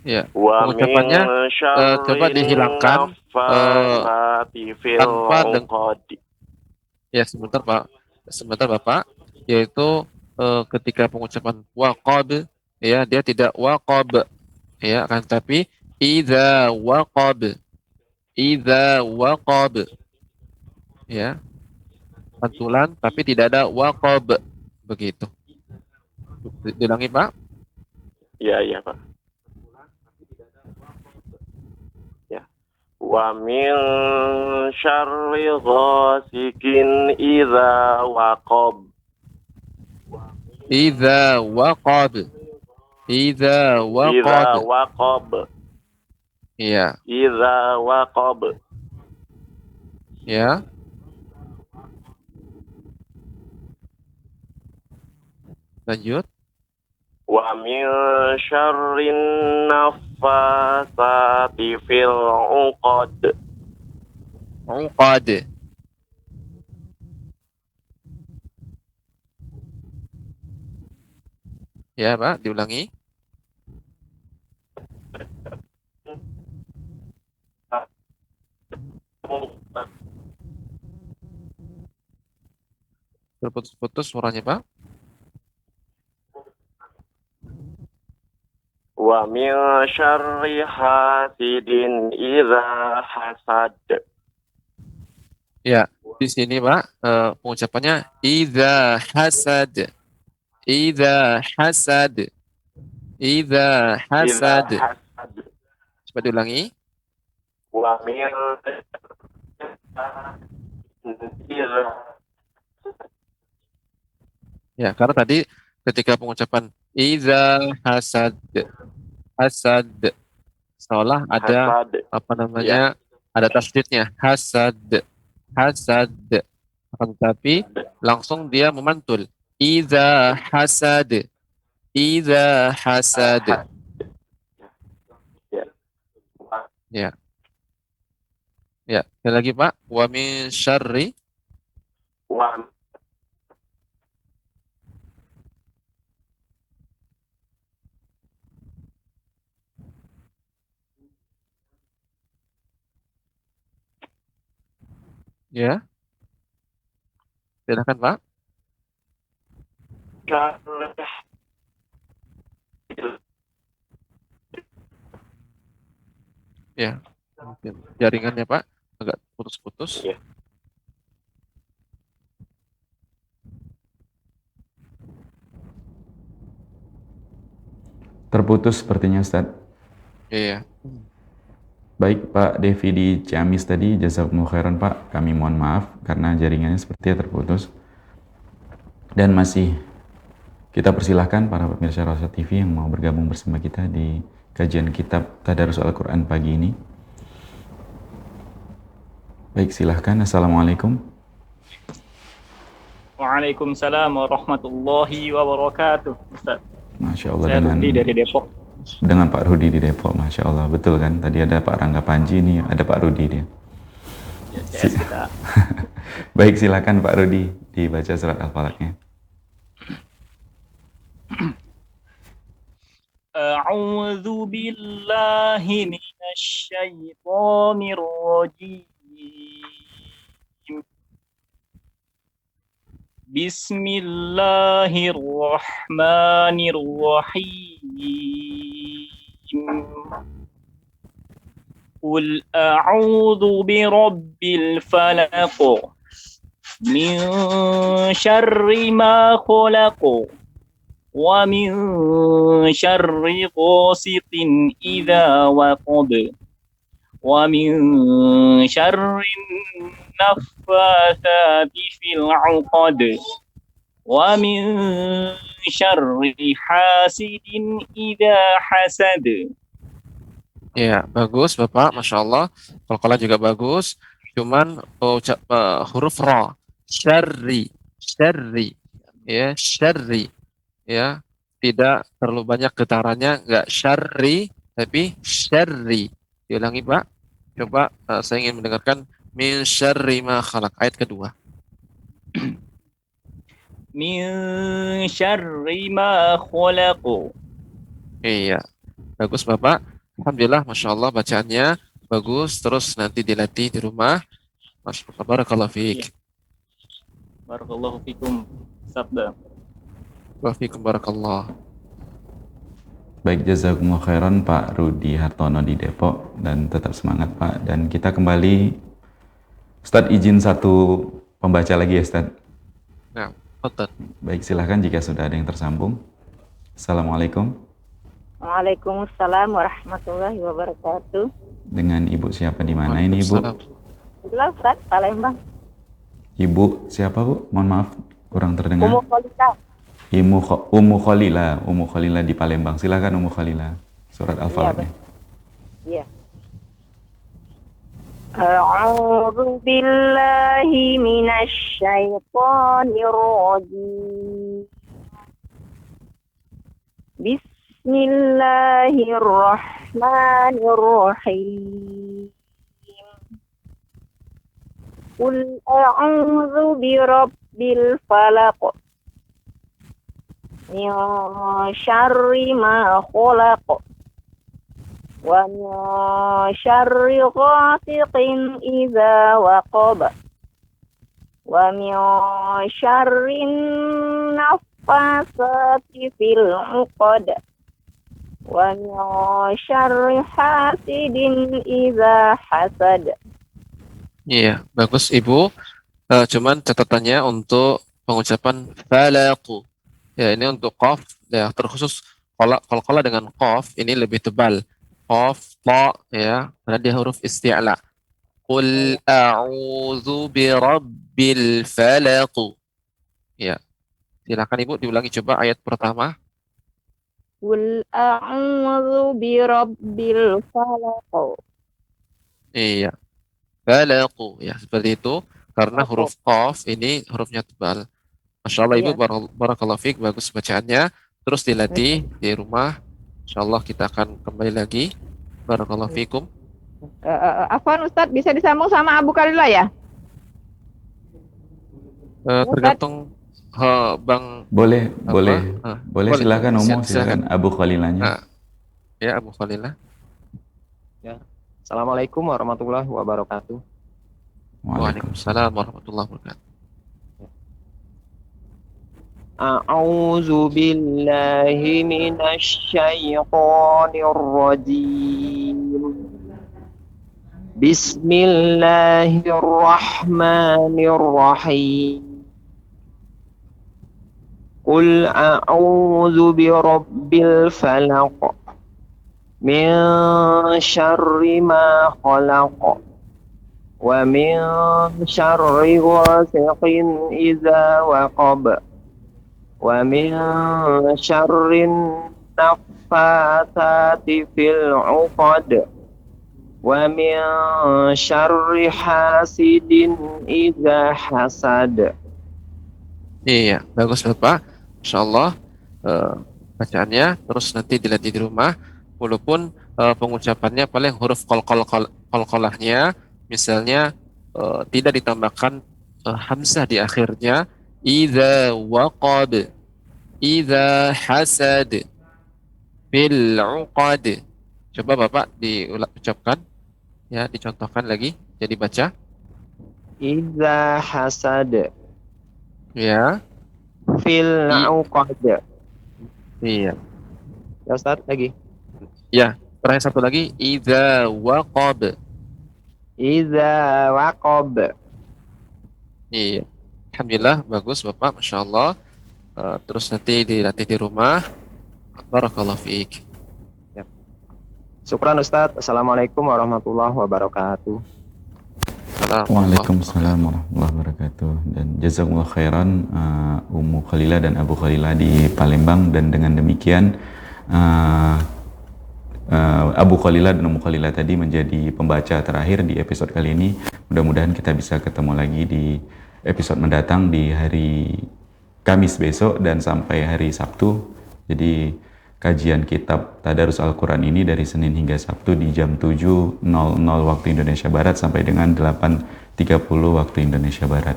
Ya, Wa pengucapannya min syarri coba dihilangkan naffatsati fil tanpa uqad. ya sebentar Pak, sebentar Bapak, yaitu ketika pengucapan waqab ya dia tidak waqab ya kan, tapi idza waqab, idza waqab ya, pantulan tapi tidak ada waqab begitu. Diulangi Pak. Iya, Pak. Ya. Wa min syarri ghasikin idza waqab. Idza waqab. Idza Idza waqab. waqab. Iya, Idza waqab. ya. Lanjut. Wa min syarrin naffatsati fil uqad. Uqad. Ya, Pak, diulangi. Terputus-putus suaranya, Pak. Wa min syarri hasidin idza hasad. Ya, di sini, Pak, pengucapannya idza hasad. Idza hasad. Idza hasad. Idza hasad. Coba diulangi. Wa min idza. Ya, karena tadi ketika pengucapan idza hasad, hasad, seolah ada Hasad. apa namanya, ada tasdidnya, hasad, hasad. Akan tetapi langsung dia memantul, idza hasad, idza hasad. Ya. Ya. Ya, sekali lagi Pak. Wa min syarri. wa Ya, silakan Pak. syarri Ya, mungkin jaringannya Pak agak putus-putus. Iya. Terputus sepertinya Ustaz. Iya. Baik Pak Devi di Ciamis tadi, jazakumullah khairan Pak. Kami mohon maaf karena jaringannya sepertinya terputus. Dan masih kita persilahkan para pemirsa Rosa TV yang mau bergabung bersama kita di kajian kitab Tadarus Al-Quran pagi ini. Baik, silahkan. Assalamualaikum. Waalaikumsalam warahmatullahi wabarakatuh. Ustaz. Masya Allah. Saya Rudi dari Depok. Dengan Pak Rudi di Depok, Masya Allah. Betul kan? Tadi ada Pak Rangga Panji, ini ada Pak Rudi dia. Kita. Baik, silakan Pak Rudi dibaca surat Al-Falaqnya. A'udzu billahi minasy syaithanir rajim. Bismillahirrahmanirrahim. Qul a'udzu birabbil falaq min syarri ma khalaq wa min syarri ghasiqin idza waqab wa min syarri naffatsati fil 'uqad wa min syarri hasidin idza hasad. Ya, bagus Bapak, Masya Allah. Qalqalah juga bagus. Cuman huruf ra, syarri, syarri, ya, syarri, ya, tidak terlalu banyak getarannya, enggak syarri, tapi syarri. Diulangi Pak. Coba saya ingin mendengarkan min syarri ma khalaq, ayat kedua. Min syarri ma khalaq. Iya, bagus Bapak. Alhamdulillah, Masya Allah bacaannya bagus. Terus nanti dilatih di rumah. Masya Allah, barakallahu fiik. Barakallahu fikum. Sabda. Wa fiikum barakallah. Baik, jazakumullah khairan Pak Rudi Hartono di Depok, dan tetap semangat Pak. Dan kita kembali, Ustadz izin satu pembaca lagi ya Ustadz. Nah, betul. Baik, silahkan jika sudah ada yang tersambung. Assalamualaikum. Waalaikumsalam warahmatullahi wabarakatuh. Dengan Ibu siapa di mana ini Ibu? Itulah Ustaz, Palembang. Ibu siapa Bu? Mohon maaf, kurang terdengar. Ummu Khalila. Ummu Khalila. Ummu Khalila di Palembang. Silakan Ummu Khalila. Surat Al-Falaq. Iya. A'udzu billahi minasy syaithanir rajim. Bismillahirrahmanirrahim. Qul a'udzu birabbil falaq min syarri ma khalaq wa min syarri ghasiqin idza waqab wa min syarri naffasati fil 'uqad wa min syarri hasidin idza hasad. Iya, bagus Ibu. Cuman catatannya untuk pengucapan falaqu. Ya, ini untuk qaf, ya, terkhusus qalqalah dengan qaf ini lebih tebal. Qaf, ta, ya, karena dia huruf isti'la. Qul a'udzu birabbil falaq. Ya. Silakan Ibu diulangi coba ayat pertama. Qul a'udzu birabbil falaq. Iya. Falaq, ya, seperti itu karena huruf qaf ini hurufnya tebal. Masya Allah Ibu, barakallahu fiik, bagus bacaannya. Terus dilatih di rumah. Insya Allah kita akan kembali lagi. Barakallahu fiikum. Afwan Ustadz, bisa disambung sama Abu Kalila ya? Tergantung Bang Boleh, apa? boleh. Boleh, silakan Silakan. silakan Abu Khalilanya. Ya, Abu Khalilah. Ya. Assalamualaikum warahmatullahi wabarakatuh. Waalaikumsalam warahmatullahi wabarakatuh. A'udzu billahi minasy syaithanir rajim. Bismillahirrahmanirrahim. Qul a'udzu birabbil falaq min syarri ma khalaq wa min syarri ghasiqin idza waqab wa min syarri naffatsati fil 'uqad wa min syarri hasidin idza hasad. Iya, bagus Bapak. Insyaallah bacaannya terus nanti dilatih di rumah, walaupun pengucapannya paling huruf qalqalahnya misalnya tidak ditambahkan hamzah di akhirnya, idza waqab, idza hasad, bil uqad. Coba Bapak diucapkan ya, dicontohkan lagi, jadi baca Idza hasad ya, fil uqad. iya Ya Ustaz, lagi. ya, terakhir satu lagi, idza waqab. Idza waqab. Iya, alhamdulillah bagus Bapak, masya Allah. Terus nanti dilatih di rumah. Barakallahu fiik. Ya. Syukran Ustaz. Assalamualaikum warahmatullahi wabarakatuh. Waalaikumsalam warahmatullahi wabarakatuh. Dan jazakumullah khairan Ummu Khalilah dan Abu Khalilah di Palembang. Dan dengan demikian Abu Khalilah dan Ummu Khalilah tadi menjadi pembaca terakhir di episode kali ini. Mudah-mudahan kita bisa ketemu lagi di episode mendatang di hari Kamis besok dan sampai hari Sabtu. Jadi kajian kitab Tadarus Al-Quran ini dari Senin hingga Sabtu di jam 7.00 waktu Indonesia Barat sampai dengan 8.30 waktu Indonesia Barat.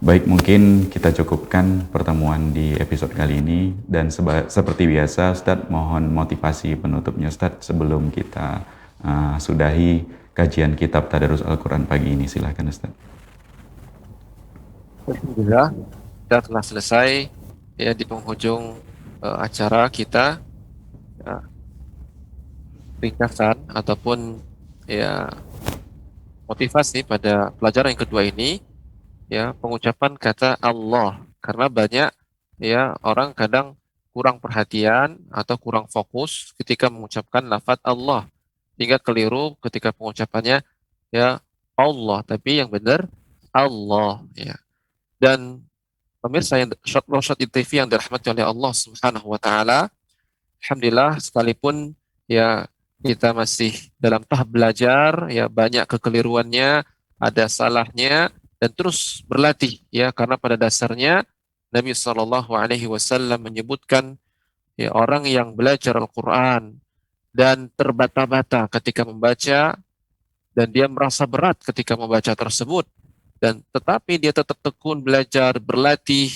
Baik, mungkin kita cukupkan pertemuan di episode kali ini. Dan seperti biasa, Ustadz mohon motivasi penutupnya Ustadz sebelum kita sudahi kajian kitab Tadarus Al-Quran pagi ini. Silakan Ustadz. Alhamdulillah, kita telah selesai ya di penghujung acara kita, ya, ringkasan ataupun ya motivasi pada pelajaran yang kedua ini, ya, pengucapan kata Allah, karena banyak ya orang kadang kurang perhatian atau kurang fokus ketika mengucapkan lafadz Allah, hingga keliru ketika pengucapannya ya Allah, tapi yang benar Allah, ya. Dan pemirsa yang Rosyad TV yang dirahmati oleh Allah Subhanahu wa taala, alhamdulillah sekalipun ya kita masih dalam tahap belajar, ya banyak kekeliruannya, ada salahnya, dan terus berlatih ya, karena pada dasarnya Nabi SAW menyebutkan ya orang yang belajar Al-Quran dan terbata-bata ketika membaca dan dia merasa berat ketika membaca tersebut, dan tetapi dia tetap tekun belajar, berlatih,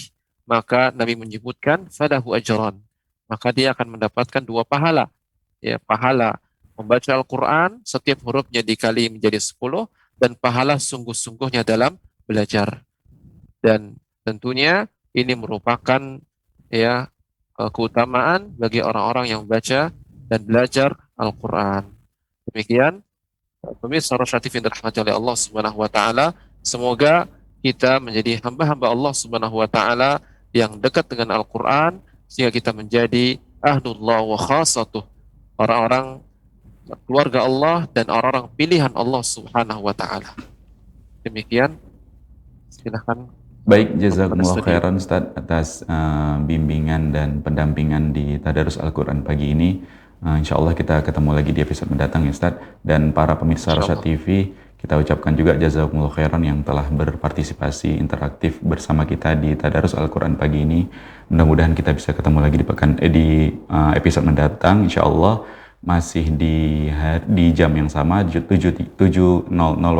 maka Nabi menyebutkan falahu ajran, maka dia akan mendapatkan 2 pahala. Ya, pahala membaca Al-Quran setiap hurufnya dikali menjadi 10, dan pahala sungguh-sungguhnya dalam belajar. Dan tentunya ini merupakan ya keutamaan bagi orang-orang yang membaca dan belajar Al-Quran. Demikian pemirsa Rosyad TV yang dirahmati oleh Allah Subhanahu wa taala, semoga kita menjadi hamba-hamba Allah Subhanahu wa taala yang dekat dengan Al-Quran, sehingga kita menjadi ahlullah wa khasatuh, orang-orang keluarga Allah dan orang-orang pilihan Allah Subhanahu wa taala. Demikian, silakan. Baik, jazakumullah khairan Ustaz atas bimbingan dan pendampingan di Tadarus Al-Quran pagi ini. Insya Allah kita ketemu lagi di episode mendatang ya Ustaz. Dan para pemirsa Rosyad TV, kita ucapkan juga jazakumullah khairan yang telah berpartisipasi interaktif bersama kita di Tadarus Al-Quran pagi ini. Mudah-mudahan kita bisa ketemu lagi di episode mendatang insya Allah. masih di jam yang sama 7.00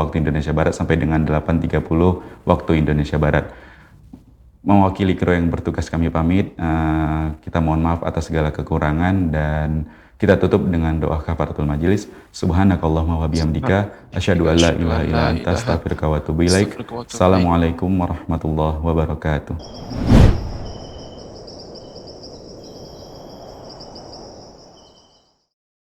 waktu Indonesia Barat sampai dengan 8.30 waktu Indonesia Barat. Mewakili kru yang bertugas kami pamit, kita mohon maaf atas segala kekurangan dan kita tutup dengan doa kafaratul majelis. Subhanakallahumma wa bihamdika asyhadu an la ilaha illa anta astaghfiruka wa atubu ilaik. Assalamualaikum warahmatullahi wabarakatuh.